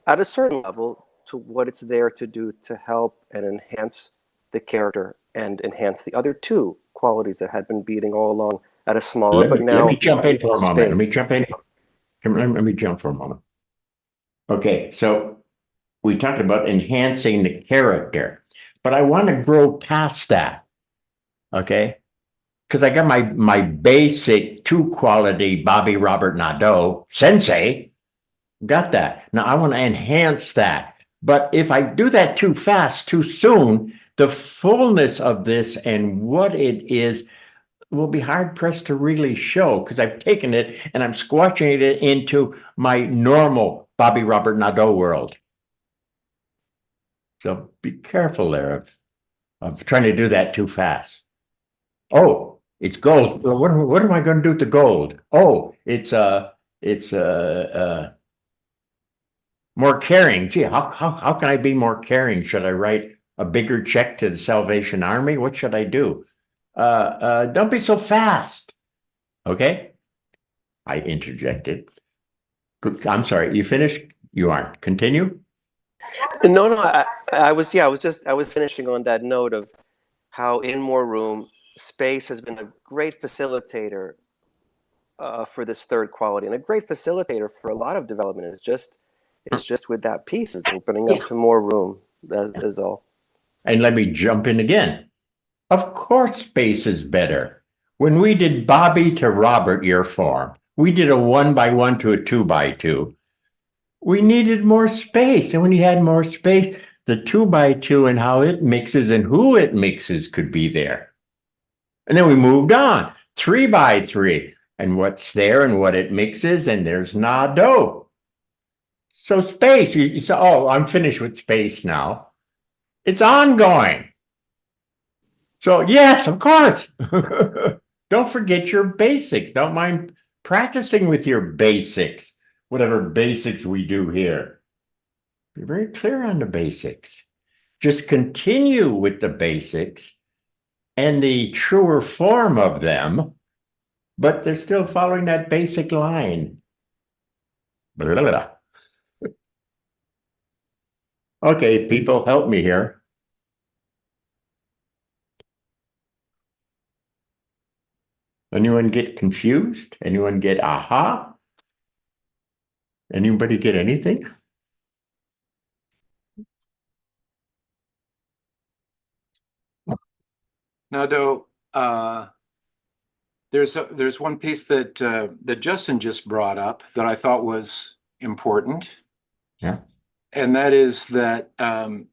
at a certain level to what it's there to do to help and enhance the character and enhance the other 2 qualities that had been beating all along at a smaller, but now let me jump in for a moment. Let me space. jump in. Let me jump for a moment. Okay, so we talked about enhancing the character, but I want to grow past that. Okay, because I got my basic 2 quality Bobby Robert Nadeau sensei. Got that. Now I want to enhance that. But if I do that too fast, too soon, the fullness of this and what it is will be hard pressed to really show, because I've taken it and I'm squashing it into my normal Bobby Robert Nadeau world. So be careful there of trying to do that too fast. Oh, it's gold. Well, what am I going to do with the gold? Oh, it's more caring. Gee, how can I be more caring? Should I write a bigger check to the Salvation Army? What should I do? Don't be so fast. Okay? I interjected. I'm sorry, you finished? You aren't. Continue? No, I was finishing on that note of how in more room, space has been a great facilitator for this third quality, and a great facilitator for a lot of development is just with that piece, is opening up to more room. That is all. And let me jump in again. Of course, space is better. When we did Bobby to Robert, your form, we did a 1x1 to a 2x2. We needed more space. And when you had more space, the 2x2 and how it mixes and who it mixes could be there. And then we moved on, 3x3, and what's there and what it mixes, and there's Nadeau. So space, you say, oh, I'm finished with space now. It's ongoing. So yes, of course. Don't forget your basics. Don't mind practicing with your basics, whatever basics we do here. Be very clear on the basics. Just continue with the basics and the truer form of them, but they're still following that basic line. Blah, blah, blah. Okay, people, help me here. Anyone get confused? Anyone get aha? Anybody get anything? Now, though, there's one piece that that Justin just brought up that I thought was important. Yeah. And that is that in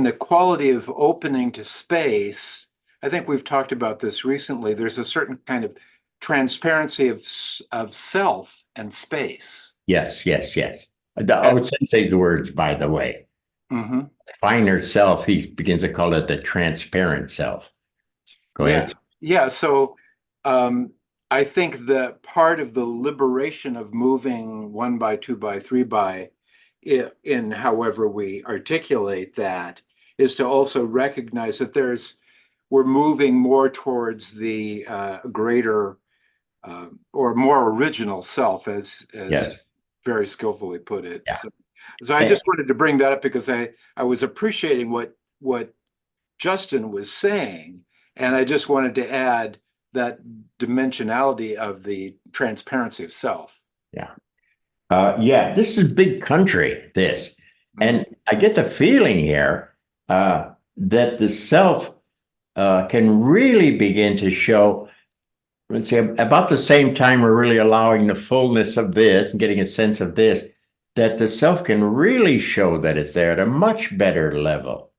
the quality of opening to space, I think we've talked about this recently. There's a certain kind of transparency of self and space. Yes, yes, yes. I would say the words, by the way. Mm-hmm. Finer self, he begins to call it the transparent self. Go ahead. Yeah. So I think that part of the liberation of moving 1 by 2 by 3 by in however we articulate that is to also recognize that we're moving more towards the greater or more original self, as Yes. very skillfully put it. Yeah. So I just wanted to bring that up because I was appreciating what Justin was saying, and I just wanted to add that dimensionality of the transparency of self. Yeah. Yeah, this is big country, this. And I get the feeling here that the self can really begin to show, let's say, about the same time we're really allowing the fullness of this and getting a sense of this, that the self can really show that it's there at a much better level.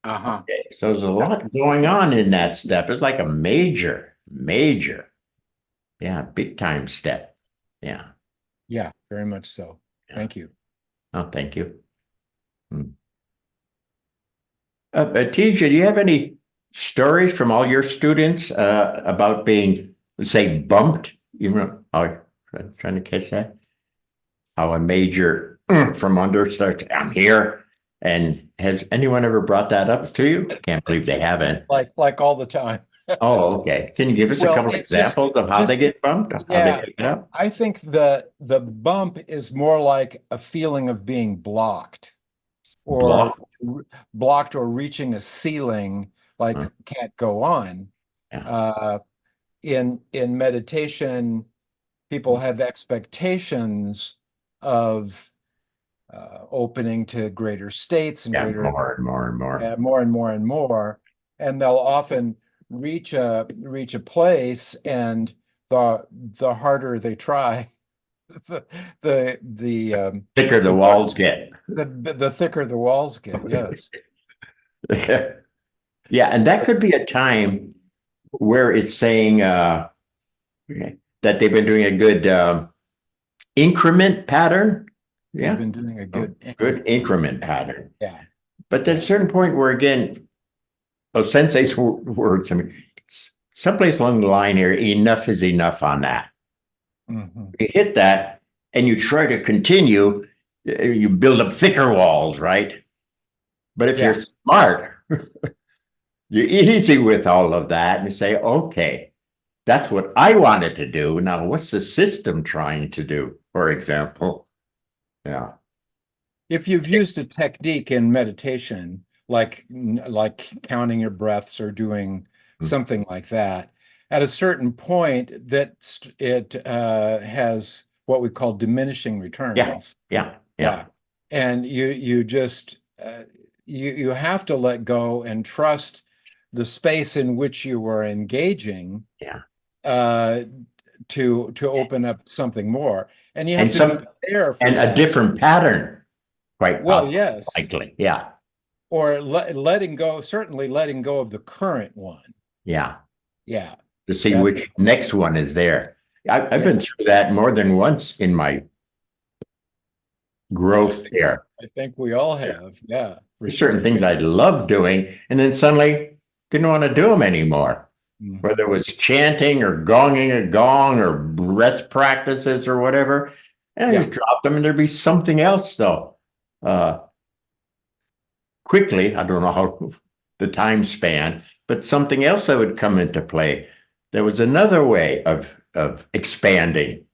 Uh-huh. Okay, so there's a lot going on in that step. It's like a major, big time step. Yeah. Yeah, very much so. Yeah. Thank you. Oh, thank you. Tisha, do you have any stories from all your students about being, say, bumped? You know, trying to catch that? How a major from under starts, I'm here. And has anyone ever brought that up to you? I can't believe they haven't. Like all the time. Oh, okay. Can you give us a Well, couple examples of how they get bumped? How Yeah. they pick it up? I think the bump is more like a feeling of being blocked or blocked or reaching a ceiling, like Huh. can't go on. Yeah. In meditation, people have expectations of opening to greater states and Yeah, greater more and more and more. more and more and more, and they'll often reach a place, and the harder they try, the Thicker the walls get. the thicker the walls get. Yes. Yeah, and that could be a time where it's saying that they've been doing a good increment pattern. Yeah, They've been doing a good increment pattern. Yeah. But there's a certain point where, again, Sensei's words, I mean, someplace along the line here, enough is enough on that. Mhm. You hit that and you try to continue, you build up thicker walls, right? But if Yeah. you're smart, you're easy with all of that and say, okay, that's what I wanted to do. Now, what's the system trying to do, for example? Yeah. If you've used a technique in meditation, like counting your breaths or doing something like that, at a certain point, that it has what we call diminishing returns. Yeah. And you just you have to let go and trust the space in which you were engaging. Yeah. To open up something more, and you have And to some- be there for And that. a different pattern, quite Well, possibly, yes. likely. Yeah. Or letting go, certainly letting go of the current one. Yeah. Yeah. To see Yeah. which next one is there. I've been through that more than once in my growth here. I think we all have. Yeah. There's certain things I love doing, and then suddenly didn't want to do them anymore. Mhm. Whether it was chanting or gonging a gong or breath practices or whatever, and I just drop them, and there'd be something else though. Quickly, I don't know how the time span, but something else that would come into play. There was another way of expanding,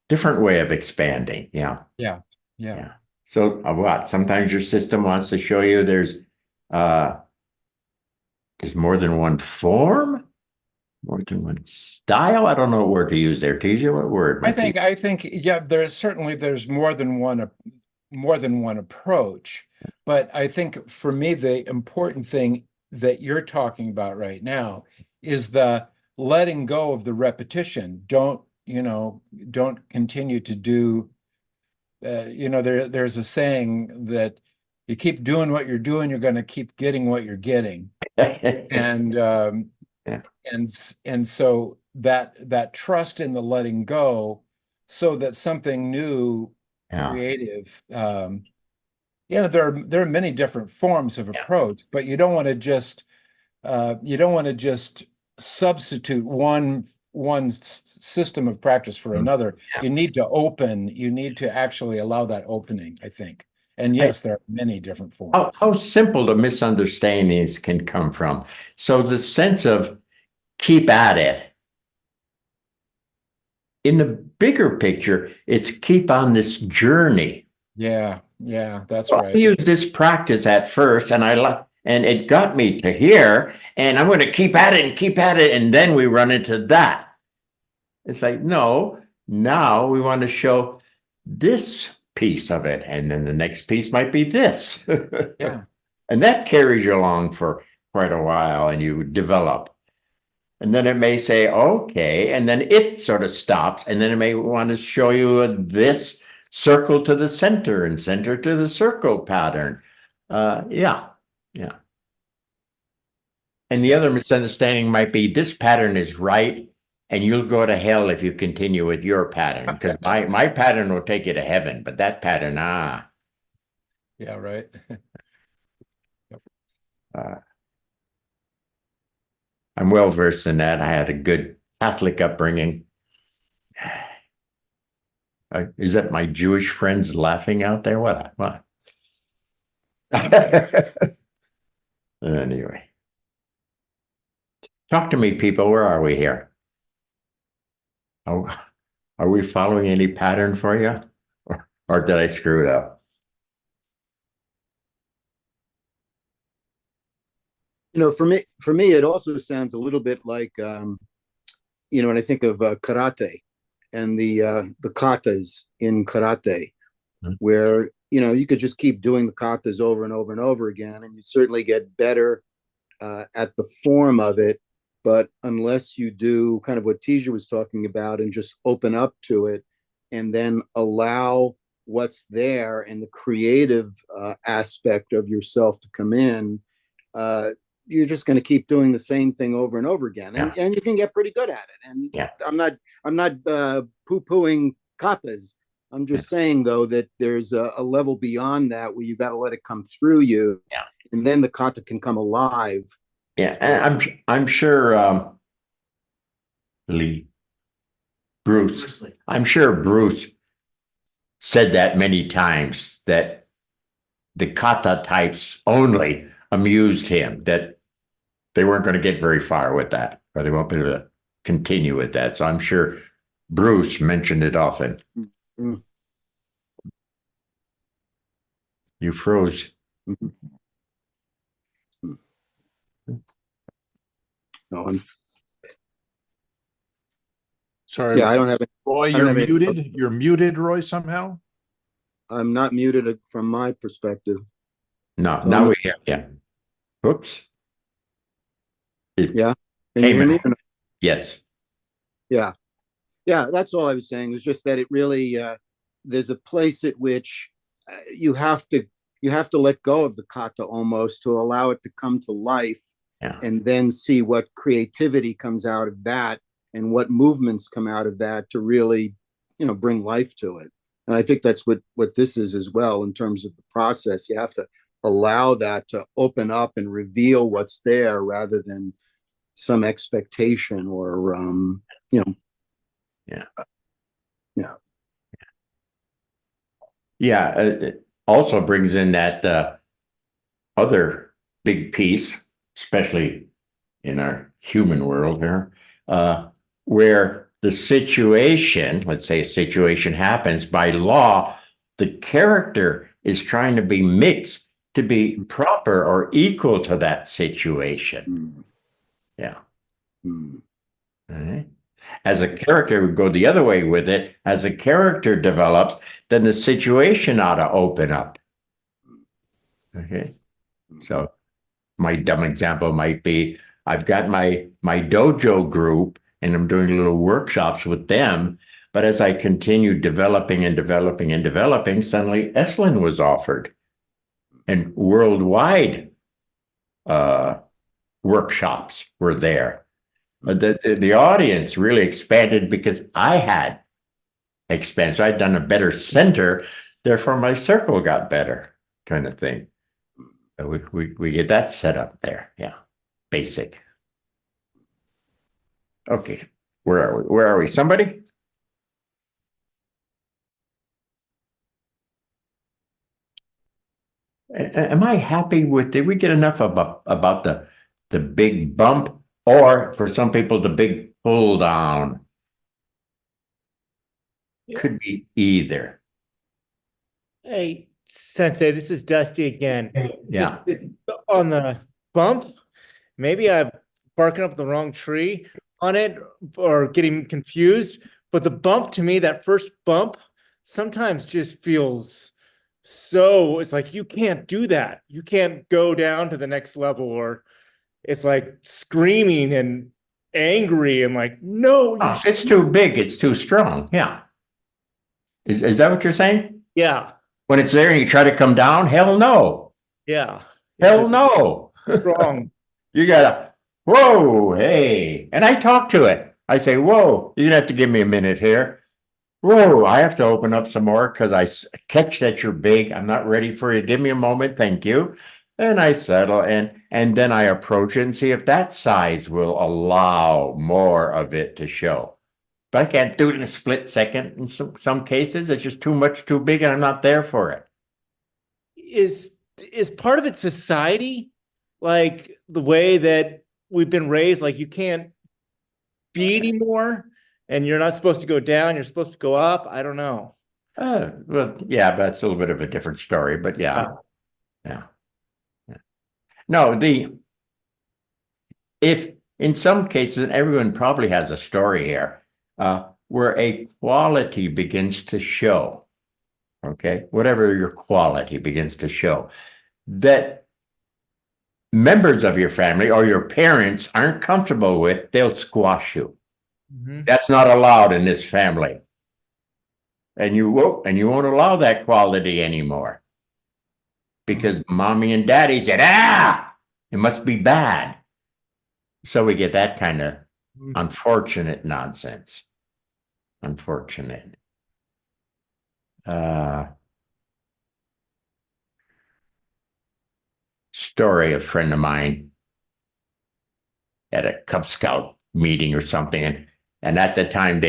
different way of expanding. Yeah. Yeah. Yeah. So what? Sometimes your system wants to show you there's more than one form, more than one style. I don't know what word to use there. TJ, what word? I think, yeah, there's more than one approach. But I think for me, the important thing that you're talking about right now is the letting go of the repetition. Don't continue to do, there's a saying that you keep doing what you're doing, you're going to keep getting what you're getting. And Yeah. and so that trust in the letting go, so that something new, Yeah. creative, there are many different forms of approach, but you don't want to just substitute one system of practice for another. Yeah. You need to actually allow that opening, I think. And yes, there are many different forms. How simple the misunderstandings can come from. So the sense of keep at it. In the bigger picture, it's keep on this journey. Yeah, that's So right. I used this practice at first, and and it got me to here, and I'm going to keep at it and keep at it, and then we run into that. It's like, no, now we want to show this piece of it, and then the next piece might be this. Yeah. And that carries you along for quite a while, and you develop. And then it may say, okay, and then it sort of stops, and then it may want to show you this circle to the center and center to the circle pattern. Yeah. And the other misunderstanding might be this pattern is right, and you'll go to hell if you continue with your pattern, because my pattern will take you to heaven, but that pattern, Yeah, right. I'm well versed in that. I had a good Catholic upbringing. Is that my Jewish friends laughing out there? What? Anyway, talk to me, people. Where are we here? Oh, are we following any pattern for you, or did I screw it up? For me, it also sounds a little bit like, when I think of karate and the katas in karate, where you could just keep doing the katas over and over and over again, and you certainly get better at the form of it. But unless you do kind of what Tija was talking about and just open up to it, and then allow what's there and the creative aspect of yourself to come in, you're just going to keep doing the same thing over and over again, and you can get pretty good at it. And I'm not poo-pooing katas. I'm just saying, though, that there's a level beyond that where you got to let it come through you, and then the kata can come alive. Yeah, and I'm sure Bruce. I'm sure Bruce said that many times, that the kata types only amused him, that they weren't going to get very far with that, or they won't be able to continue with that. So I'm sure Bruce mentioned it often. Mm. You froze. No, Sorry. I don't have any. Roy, you're muted. You're muted, Roy, somehow. I'm not muted from my perspective. No, now we hear you. Oops. Yeah. Can you hear me? Yes. Yeah. That's all I was saying. It's just that it really there's a place at which you have to let go of the kata almost to allow it to come to life, and then see what creativity comes out of that and what movements come out of that to really bring life to it. And I think that's what this is as well, in terms of the process. You have to allow that to open up and reveal what's there, rather than some expectation or it also brings in that other big piece, especially in our human world here, where the situation, let's say a situation happens, by law, the character is trying to be mixed to be proper or equal to that situation. Yeah. All right. As a character would go the other way with it, as a character develops, then the situation ought to open up. Okay. So my dumb example might be I've got my dojo group and I'm doing little workshops with them. But as I continued developing and developing and developing, suddenly Esalen was offered. And worldwide workshops were there. The audience really expanded because I had expanded. So I'd done a better center, therefore my circle got better, kind of thing. So we get that set up there. Yeah, basic. Okay, where are we? Where are we? Somebody? Am I happy with? Did we get enough about the big bump, or for some people the big pull down? Could be either. Hey, Sensei, this is Dusty again. Yeah. Just on the bump, maybe I'm barking up the wrong tree on it or getting confused, but the bump to me, that first bump, sometimes just feels so, it's like you can't do that. You can't go down to the next level, or it's like screaming and angry and like, no, you It's too big, it's too strong. Yeah. Is that what you're saying? yeah, When it's there and you try to come down, hell no. yeah. Hell no. Wrong. You gotta, whoa, hey. And I talk to it. I say, whoa, you're gonna have to give me a minute here. Whoa, I have to open up some more because I catch that you're big. I'm not ready for you. Give me a moment, thank you. And I settle and then I approach it and see if that size will allow more of it to show. But I can't do it in a split second. In some cases, it's just too much, too big, and I'm not there for it. Is part of it society, like the way that we've been raised, like you can't be anymore and you're not supposed to go down, you're supposed to go up? I don't know. Well, yeah, but that's a little bit of a different story, but yeah. No, if in some cases, and everyone probably has a story here, where a quality begins to show, okay, whatever your quality begins to show, that members of your family or your parents aren't comfortable with, they'll squash you. That's not allowed in this family. And you won't allow that quality anymore. Because mommy and daddy said, it must be bad. So we get that kind of unfortunate nonsense. Unfortunate. Story, a friend of mine at a Cub Scout meeting or something, and at the time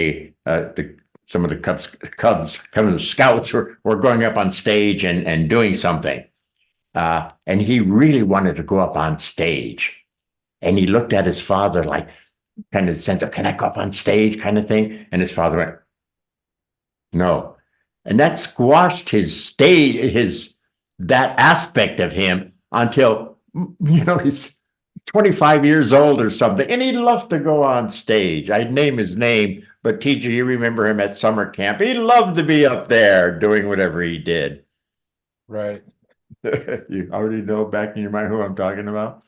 some of the Scouts were going up on stage and doing something. And he really wanted to go up on stage. And he looked at his father like kind of sense of, can I go up on stage kind of thing? And his father went, no. And that squashed that aspect of him until, he's 25 years old or something. And he'd love to go on stage. I'd name his name, but teacher, you remember him at summer camp. He loved to be up there doing whatever he did. Right. You already know back in your mind who I'm talking about.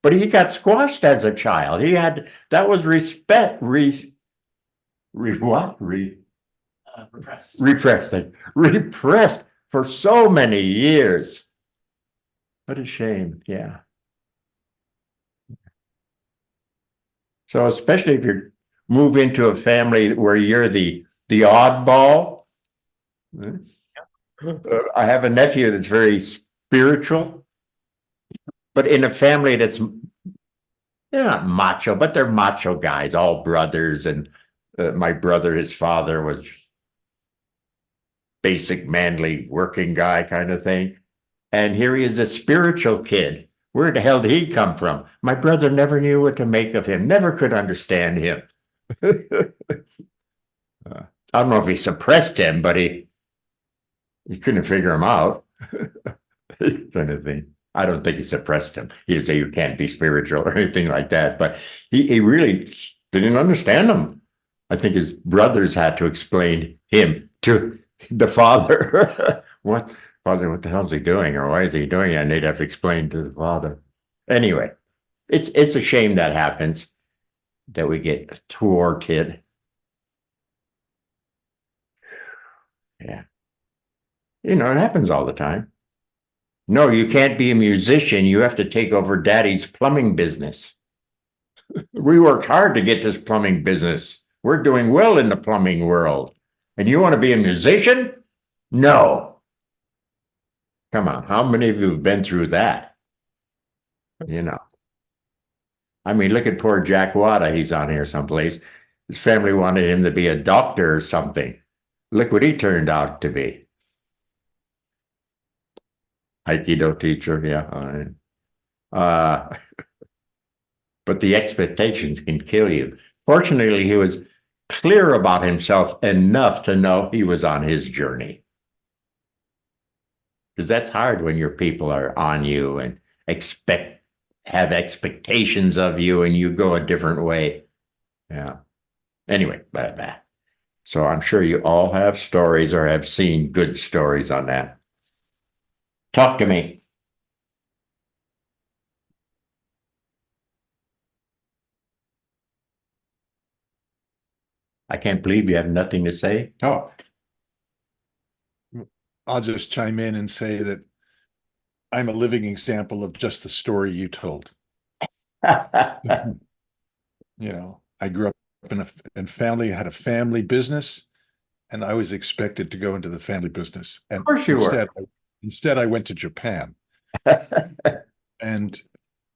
But he got squashed as a child. That was repressed for so many years. What a shame. Yeah. So especially if you move into a family where you're the oddball. I have a nephew that's very spiritual, but in a family that's, they're not macho, but they're macho guys, all brothers. And my brother, his father was basic, manly, working guy kind of thing. And here he is, a spiritual kid. Where the hell did he come from? My brother never knew what to make of him, never could understand him. I don't know if he suppressed him, but he couldn't figure him out. kind of thing. I don't think he suppressed him. He didn't say you can't be spiritual or anything like that, but he really didn't understand them. I think his brothers had to explain him to the father. What, father, what the hell is he doing? Or why is he doing it? And they'd have to explain to the father. Anyway, it's a shame that happens, that we get thwarted. Yeah. You know, it happens all the time. No, you can't be a musician. You have to take over daddy's plumbing business. We worked hard to get this plumbing business. We're doing well in the plumbing world. And you want to be a musician? No. Come on. How many of you have been through that? You know. I mean, look at poor Jack Wada. He's on here someplace. His family wanted him to be a doctor or something. Look what he turned out to be. Aikido teacher, yeah. But the expectations can kill you. Fortunately, he was clear about himself enough to know he was on his journey. Because that's hard when your people are on you and have expectations of you and you go a different way. Yeah. Anyway, blah. So I'm sure you all have stories or have seen good stories on that. Talk to me. I can't believe you have nothing to say. Talk. I'll just chime in and say that I'm a living example of just the story you told. You know, I grew up in family, had a family business, and I was expected to go into the family business. And Of course you were. Instead, I went to Japan, and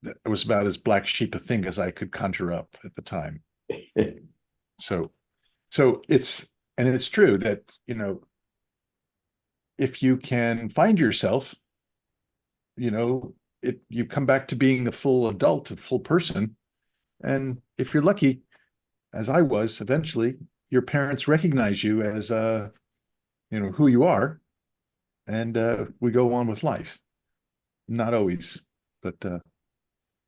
it was about as black sheep a thing as I could conjure up at the time. So it's true that, you know, if you can find yourself, you know, you come back to being a full adult, a full person. And if you're lucky, as I was, eventually your parents recognize you as you know, who you are, and we go on with life. Not always, but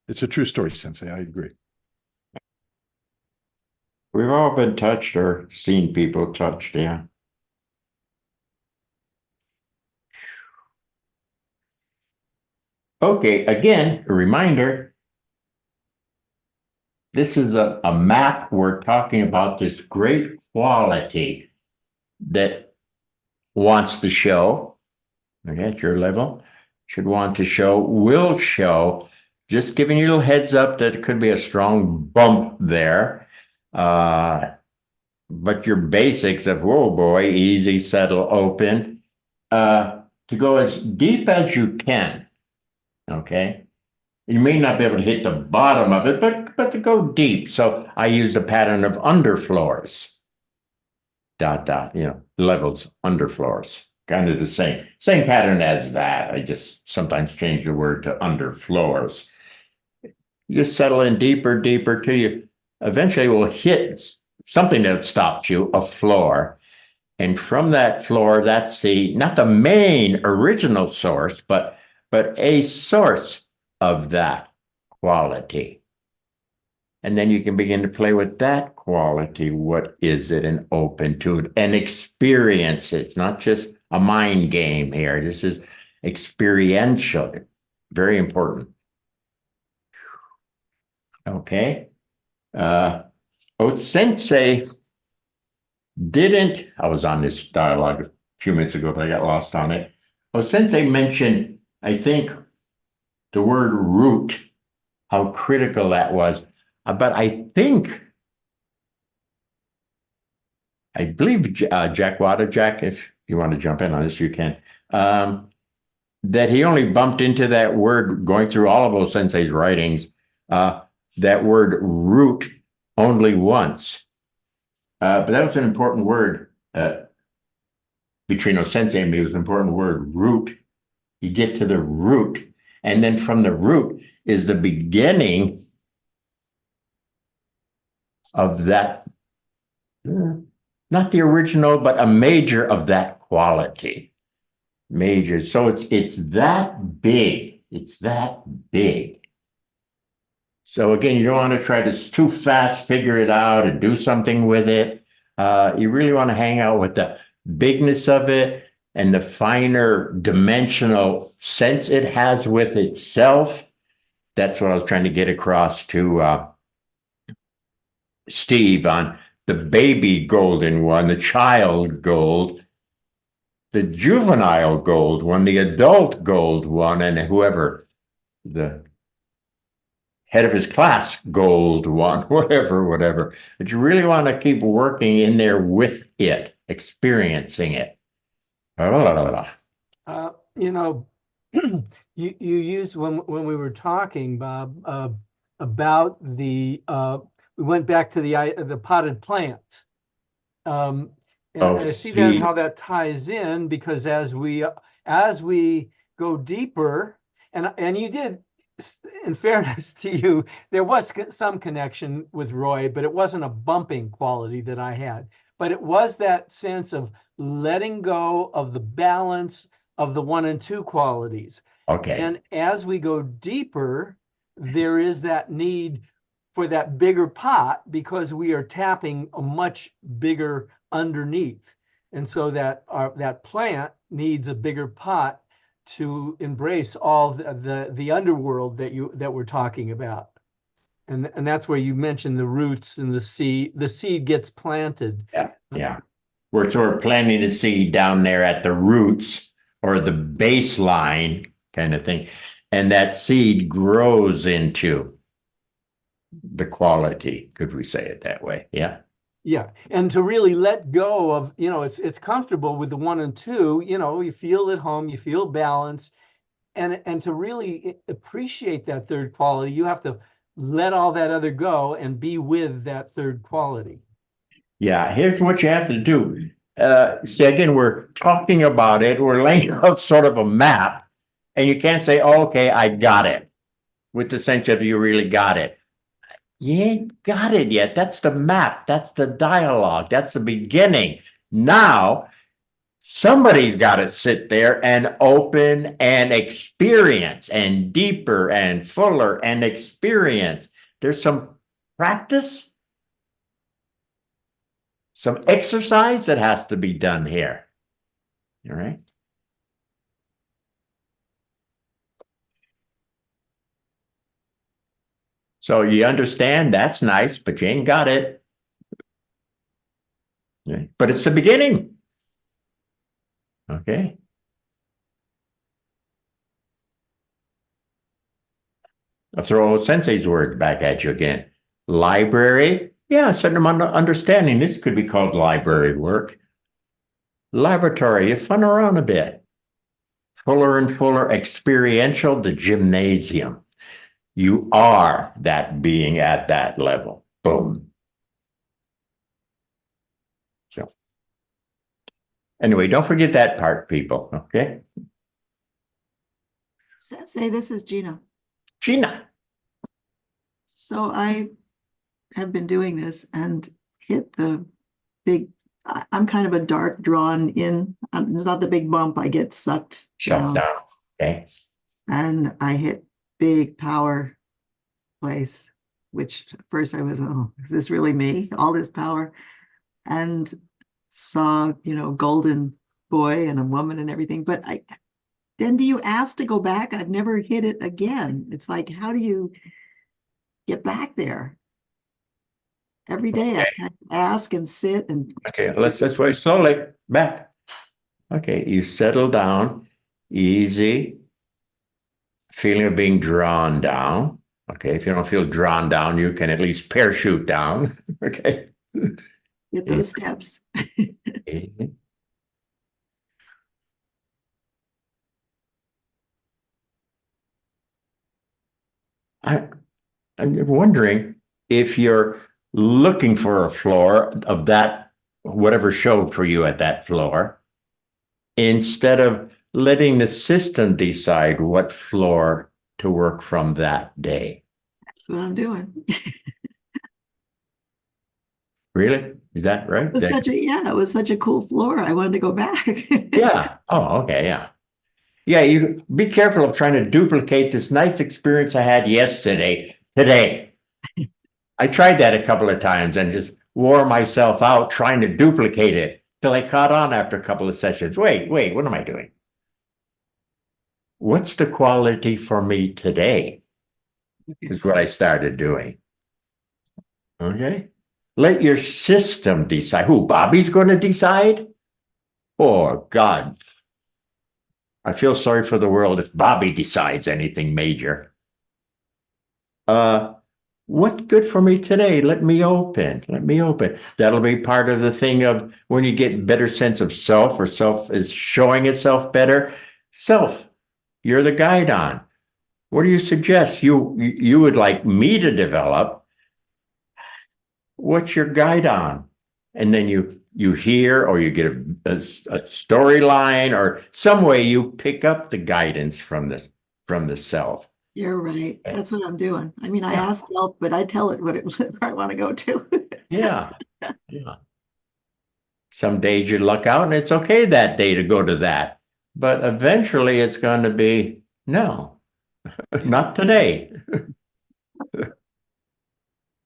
it's a true story, Sensei. I agree. We've all been touched or seen people touched, yeah. Okay, again, a reminder. This is a map. We're talking about this great quality that wants to show. Okay, at your level, should want to show, will show. Just giving you a little heads up that it could be a strong bump there. But your basics of, whoa, boy, easy, settle, open, to go as deep as you can. Okay. You may not be able to hit the bottom of it, but to go deep. So I use the pattern of underfloors. Dot, you know, levels, underfloors. Kind of the same pattern as that. I just sometimes change the word to underfloors. You settle in deeper till you eventually will hit something that stops you, a floor. And from that floor, that's not the main original source, but a source of that quality. And then you can begin to play with that quality. What is it? And open to it and experience it. It's not just a mind game here. This is experiential. Very important. Okay. Sensei didn't, I was on this dialogue a few minutes ago, but I got lost on it. Sensei mentioned, I think, the word root, how critical that was. But I believe Jack Wada, Jack, if you want to jump in on this, you can, that he only bumped into that word going through all of Sensei's writings, that word root only once. But that was an important word between Sensei and me. It was an important word, root. You get to the root, and then from the root is the beginning of that, not the original, but a major of that quality. major. So it's that big. It's that big. So again, you don't want to try to too fast figure it out and do something with it. You really want to hang out with the bigness of it and the finer dimensional sense it has with itself. That's what I was trying to get across to Steve on the baby golden one, the child gold, the juvenile gold one, the adult gold one, and whoever the head of his class gold one, whatever. But you really want to keep working in there with it, experiencing it. You know, you used when we were talking, Bob, about we went back to the potted plant. And I see that how that ties in, because as we go deeper, and you did, in fairness to you, there was some connection with Roy, but it wasn't a bumping quality that I had. But it was that sense of letting go of the balance of the 1 and 2 qualities. Okay. And as we go deeper, there is that need for that bigger pot, because we are tapping a much bigger underneath. And so that that plant needs a bigger pot to embrace all the underworld that we're talking about. And that's where you mentioned the roots and the seed gets planted. Yeah. We're sort of planting the seed down there at the roots or the baseline kind of thing. And that seed grows into the quality. Could we say it that way? Yeah. Yeah. And to really let go of, it's comfortable with the 1 and 2, you feel at home, you feel balanced. And to really appreciate that third quality, you have to let all that other go and be with that third quality. Yeah, here's what you have to do. See, again, we're talking about it. We're laying out sort of a map, and you can't say, oh, okay, I got it, with the sense of you really got it. You ain't got it yet. That's the map. That's the dialogue. That's the beginning. Now, somebody's got to sit there and open and experience, and deeper and fuller and experience. There's some practice, some exercise that has to be done here. All right. So you understand that's nice, but you ain't got it. Okay. But it's the beginning. Okay. I'll throw Sensei's words back at you again. Library. Yeah, certain amount of understanding. This could be called library work. Laboratory, you fun around a bit. Fuller and fuller experiential, the gymnasium. You are that being at that level. Boom. So, anyway, don't forget that part, people. Okay. Sensei, this is Gina. Gina. So I have been doing this and hit the big, I'm kind of a dark drawn in. It's not the big bump. I get sucked Shut down. Okay. And I hit big power place, which at first I was, oh, is this really me? All this power. And saw, golden boy and a woman and everything. But then do you ask to go back? I've never hit it again. It's like, how do you get back there? Every day I kind of ask and sit and. Okay, let's wait slowly back. Okay, you settle down, easy. Feeling of being drawn down. Okay, if you don't feel drawn down, you can at least parachute down. Okay. Get those steps. I'm wondering if you're looking for a floor of that, whatever showed for you at that floor, instead of letting the system decide what floor to work from that day. That's what I'm doing. Really? Is that right? It was such a cool floor. I wanted to go back. Yeah. Oh, okay. Yeah. Yeah, you be careful of trying to duplicate this nice experience I had yesterday, today. I tried that a couple of times and just wore myself out trying to duplicate it till I caught on after a couple of sessions. Wait, what am I doing? What's the quality for me today? Is what I started doing. Okay. Let your system decide. Who, Bobby's going to decide? Oh, God. I feel sorry for the world if Bobby decides anything major. What's good for me today? Let me open. Let me open. That'll be part of the thing of when you get better sense of self, or self is showing itself better. Self, you're the guide on. What do you suggest you would like me to develop? What's your guide on? And then you hear, or you get a storyline, or some way you pick up the guidance from the self. You're right. That's what I'm doing. I mean, I Yeah. ask self, but I tell it what it where I want to go to. Yeah. Some days you luck out and it's okay that day to go to that. But eventually it's going to be, no, not today.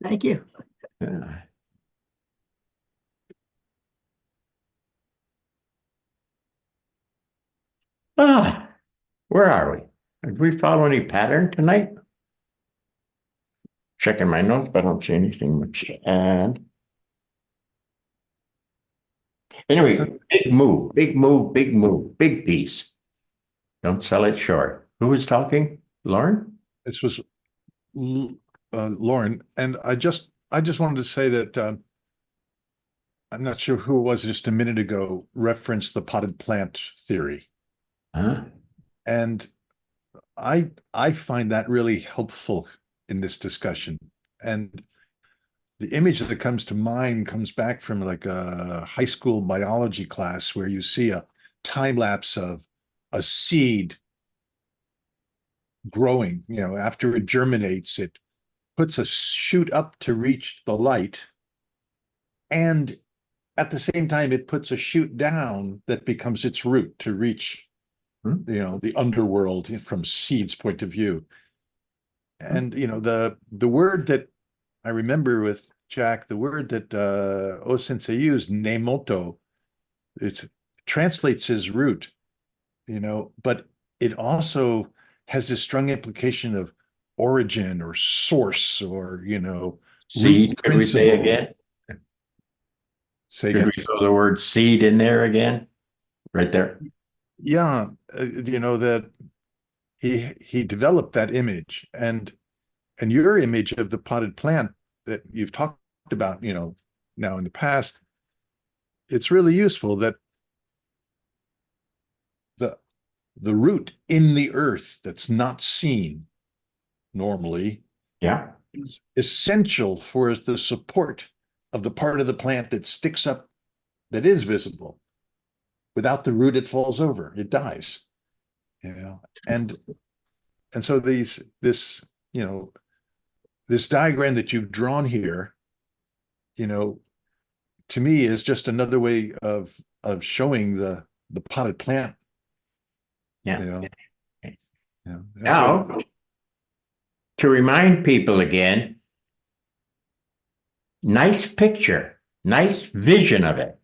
Thank you. Yeah. Where are we? Did we follow any pattern tonight? Checking my notes, but I don't see anything much to add. Anyway, big move, big move, big move, big piece. Don't sell it short. Who was talking? Lauren? This was Lauren, and I just wanted to say that I'm not sure who it was just a minute ago referenced the potted plant theory, Huh? and I find that really helpful in this discussion. And the image that comes to mind comes back from like a high school biology class where you see a time lapse of a seed growing. After it germinates, it puts a shoot up to reach the light, and at the same time it puts a shoot down that becomes its root to reach the underworld from seed's point of view. And the word that I remember with Jack, the word that O-sensei used, nemoto, it translates as root, but it also has this strong implication of origin or source, or Seed, root could we say principle. again? Say Could again? we throw the word seed in there again? Right there. Yeah, that he developed that image, and your image of the potted plant that you've talked about, now in the past, it's really useful that the root in the earth that's not seen normally Yeah. is essential for the support of the part of the plant that sticks up, that is visible. Without the root, it falls over, it dies. And so this diagram that you've drawn here, to me is just another way of showing the potted plant. Yeah. Yeah. Now, to remind people again, nice picture, nice vision of it.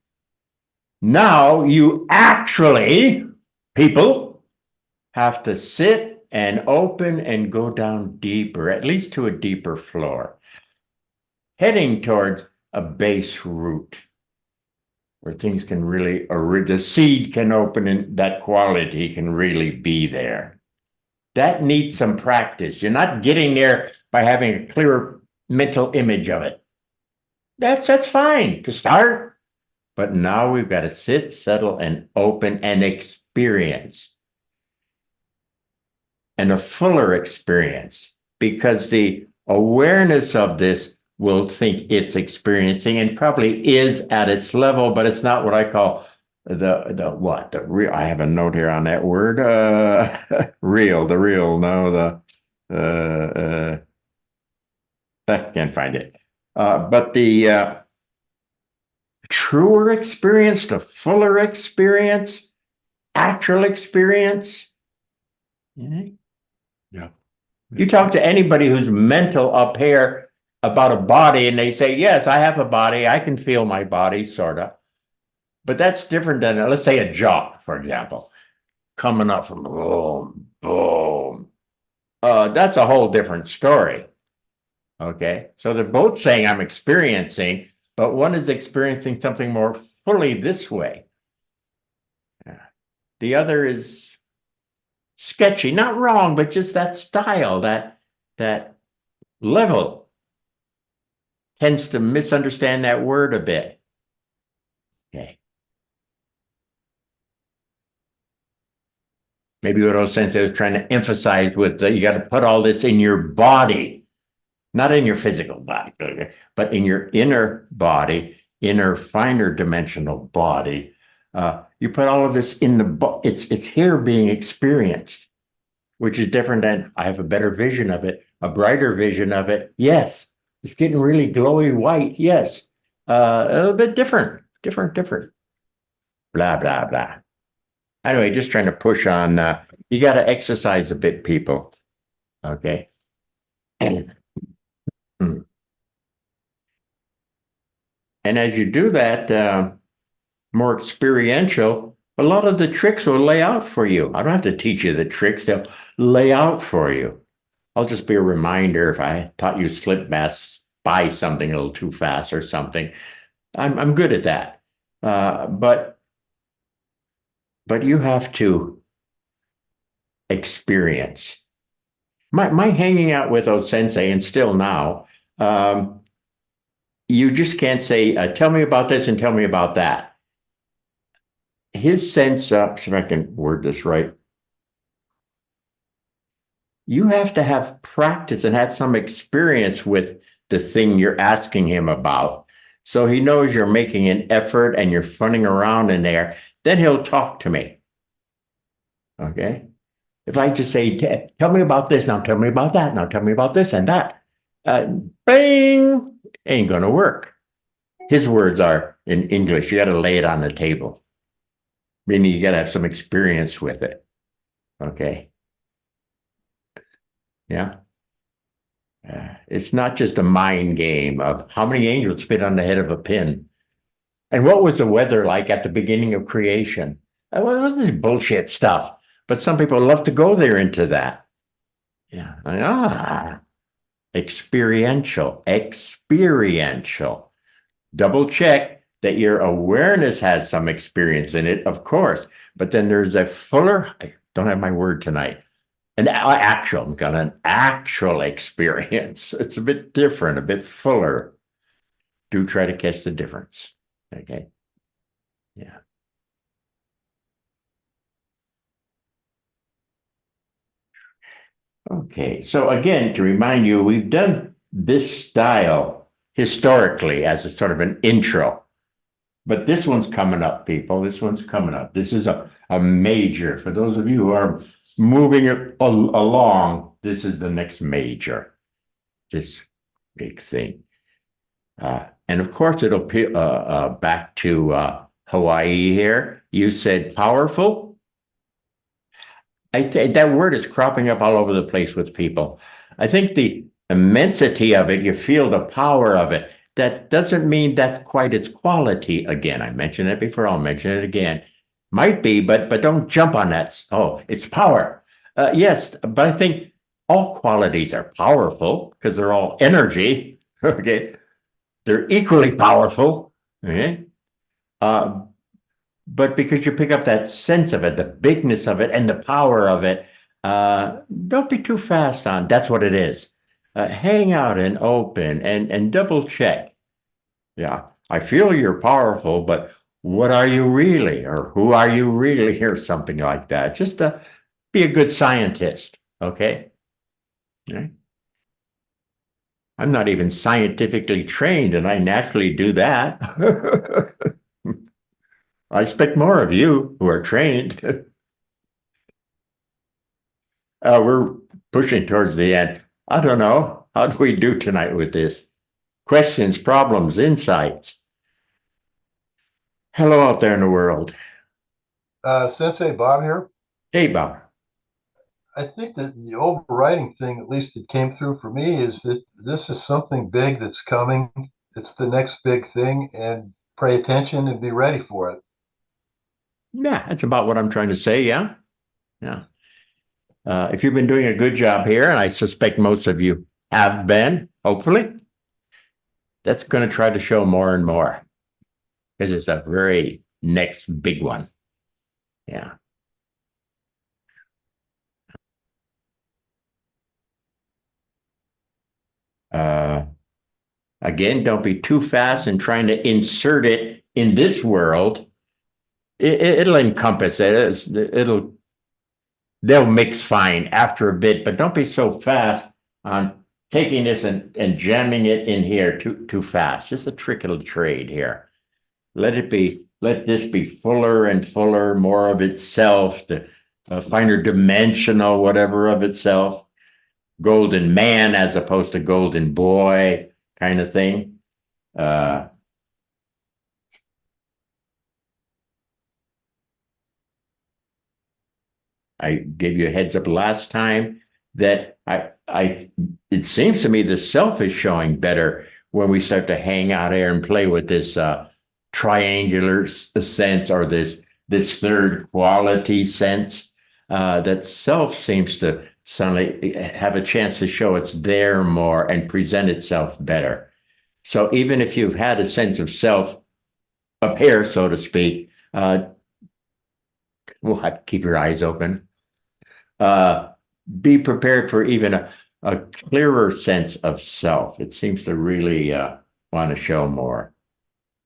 Now you actually, people, have to sit and open and go down deeper, at least to a deeper floor, heading towards a base root where things can really, or the seed can open and that quality can really be there. That needs some practice. You're not getting there by having a clear mental image of it. That's fine to start. But now we've got to sit, settle, and open and experience. And a fuller experience, because the awareness of this will think it's experiencing and probably is at its level, but it's not what I call the real. I have a note here on that word. I can't find it. But the truer experience, the fuller experience, actual experience, Mhm. Yeah. You talk to anybody who's mental up here about a body, and they say, yes, I have a body. I can feel my body, sort of. But that's different than, let's say, a jaw, for example, coming up from boom, boom. That's a whole different story. Okay. So they're both saying I'm experiencing, but one is experiencing something more fully this way. The other is sketchy, not wrong, but just that style, that level tends to misunderstand that word a bit. Okay. Maybe what Sensei was trying to emphasize with you got to put all this in your body, not in your physical body, but in your inner body, inner finer dimensional body. You put all of this in it's here being experienced, which is different than I have a better vision of it, a brighter vision of it. Yes, it's getting really glowy white. Yes, a little bit different. Blah blah blah. Anyway, just trying to push on. You got to exercise a bit, people. Okay. And as you do that, more experiential, a lot of the tricks will lay out for you. I don't have to teach you the tricks, they'll lay out for you. I'll just be a reminder if I taught you slip mass, buy something a little too fast or something. I'm good at that. But you have to experience. My hanging out with Sensei, and still now, you just can't say, tell me about this and tell me about that. His sense, see if I can word this right. You have to have practice and have some experience with the thing you're asking him about. So he knows you're making an effort and you're funning around in there. Then he'll talk to me. Okay. If I just say, tell me about this, now tell me about that, now tell me about this and that, bing, ain't going to work. His words are in English. You got to lay it on the table. Meaning you got to have some experience with it. Okay. Yeah. It's not just a mind game of how many angels fit on the head of a pin. And what was the weather like at the beginning of creation? Well, it wasn't bullshit stuff, but some people love to go there into that. Yeah. Experiential. Double check that your awareness has some experience in it, of course, but then there's a fuller, I don't have my word tonight, an actual experience. It's a bit different, a bit fuller. Do try to catch the difference. Okay. Yeah. Okay. So again, to remind you, we've done this style historically as a sort of an intro. But this one's coming up, people. This one's coming up. This is a major. For those of you who are moving it along, this is the next major. This big thing. And of course, it'll back to Hawaii here. You said powerful. I think that word is cropping up all over the place with people. I think the immensity of it, you feel the power of it. That doesn't mean that's quite its quality. Again, I mentioned it before, I'll mention it again. Might be, but don't jump on that. Oh, it's power. Yes, but I think all qualities are powerful because they're all energy. Okay. They're equally powerful. Okay. But because you pick up that sense of it, the bigness of it, and the power of it, don't be too fast on. That's what it is. Hang out and open and double check. Yeah, I feel you're powerful, but what are you really, or who are you really, or something like that. Just be a good scientist. Okay. Okay. I'm not even scientifically trained, and I naturally do that. I expect more of you who are trained. We're pushing towards the end. I don't know. How do we do tonight with this? Questions, problems, insights. Hello out there in the world. Sensei, Bob here. Hey, Bob. I think that the overriding thing, at least it came through for me, is that this is something big that's coming. It's the next big thing, and pay attention and be ready for it. Yeah, that's about what I'm trying to say. Yeah. Yeah. If you've been doing a good job here, and I suspect most of you have been, hopefully, that's going to try to show more and more because it's a very next big one. Yeah. Again, don't be too fast in trying to insert it in this world. It'll encompass it. They'll mix fine after a bit, but don't be so fast on taking this and jamming it in here too fast. Just a trick of the trade here. Let this be fuller and fuller, more of itself, the finer dimensional, whatever of itself. Golden man as opposed to golden boy kind of thing. I gave you a heads up last time that it seems to me the self is showing better when we start to hang out here and play with this triangular sense or this third quality sense. That self seems to suddenly have a chance to show it's there more and present itself better. So even if you've had a sense of self up here, so to speak, we'll have to keep your eyes open. Be prepared for even a clearer sense of self. It seems to really want to show more.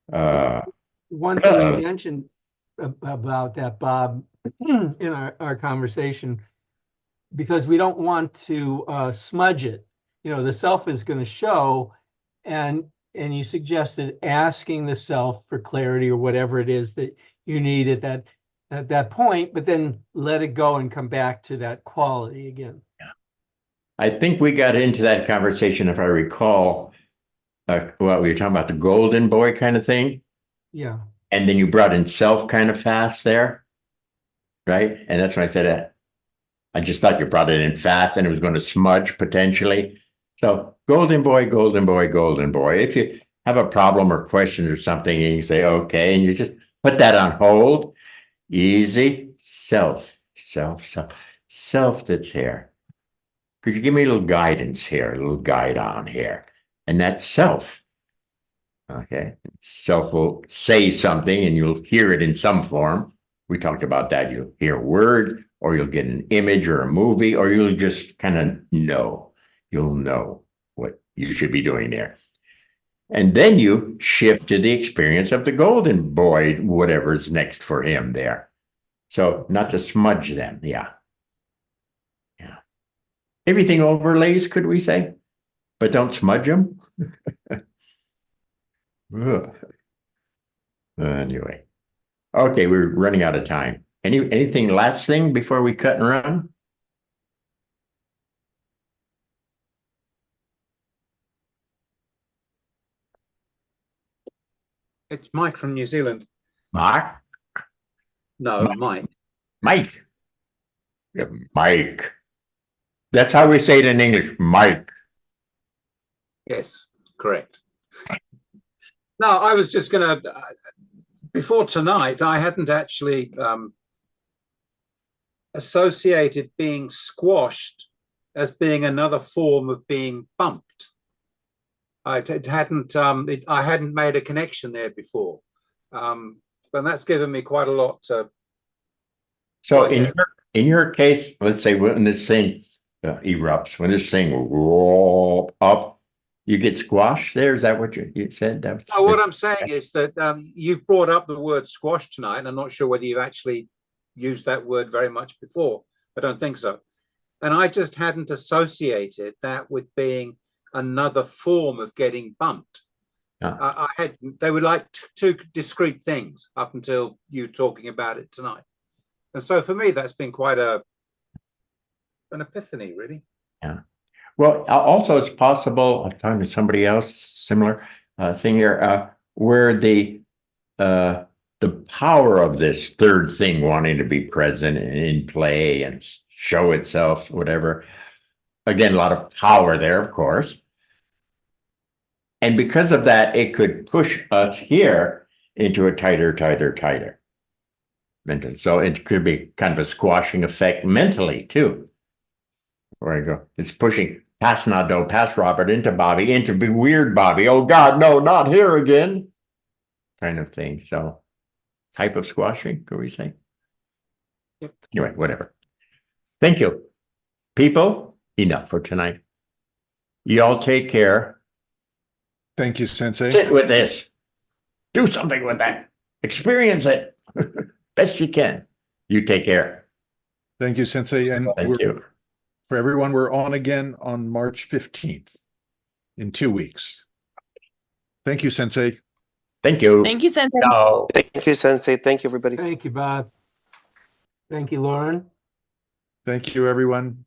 One thing you mentioned about that, Bob, in our conversation, because we don't want to smudge it. You know, the self is going to show, and you suggested asking the self for clarity or whatever it is that you need at that point, but then let it go and come back to that quality again. Yeah. I think we got into that conversation, if I recall, what we were talking about, the golden boy kind of thing. Yeah. And then you brought in self kind of fast there, right? And that's when I said, I just thought you brought it in fast and it was going to smudge potentially. So golden boy, golden boy, golden boy. If you have a problem or questions or something, and you say, okay, and you just put that on hold. Easy, self that's here. Could you give me a little guidance here, a little guide on here? And that's self. Okay. Self will say something and you'll hear it in some form. We talked about that. You'll hear a word, or you'll get an image or a movie, or you'll just kind of know. You'll know what you should be doing there. And then you shift to the experience of the golden boy, whatever's next for him there. So not to smudge them. Yeah. Yeah. Everything overlays, could we say? But don't smudge them. Anyway. Okay, we're running out of time. Anything last thing before we cut and run? It's Mike from New Zealand. Mark? No, Mike. Mike. Yeah, Mike. That's how we say it in English, Mike. Yes, correct. No, I was just going to, before tonight, I hadn't actually associated being squashed as being another form of being bumped. I hadn't made a connection there before. But that's given me quite a lot to. So in your case, let's say when this thing erupts, when this thing rolls up, you get squashed there. Is that what you said? That was, what I'm saying is that you've brought up the word squash tonight, and I'm not sure whether you've actually used that word very much before. I don't think so. And I just hadn't associated that with being another form of getting bumped. They were like two discrete things up until you talking about it tonight. And so for me, that's been quite an epiphany, really. Yeah. Well, also it's possible, I'm talking to somebody else, similar thing here, where the power of this third thing wanting to be present and in play and show itself, whatever. Again, a lot of power there, of course. And because of that, it could push us here into a tighter mental. So it could be kind of a squashing effect mentally too. Where I go, it's pushing past Nadeau, past Robert, into Bobby, into weird Bobby. Oh God, no, not here again. Kind of thing. So type of squashing, could we say? Yep. Anyway, whatever. Thank you. People, enough for tonight. Y'all take care. Thank you, Sensei. Sit with this. Do something with that. Experience it. Best you can. You take care. Thank you, Sensei. And Thank you. for everyone, we're on again on March 15th in 2 weeks. Thank you, Sensei. Thank you. Thank you, Sensei. Ciao. Thank you, Sensei. Thank you, everybody. Thank you, Bob. Thank you, Lauren. Thank you, everyone.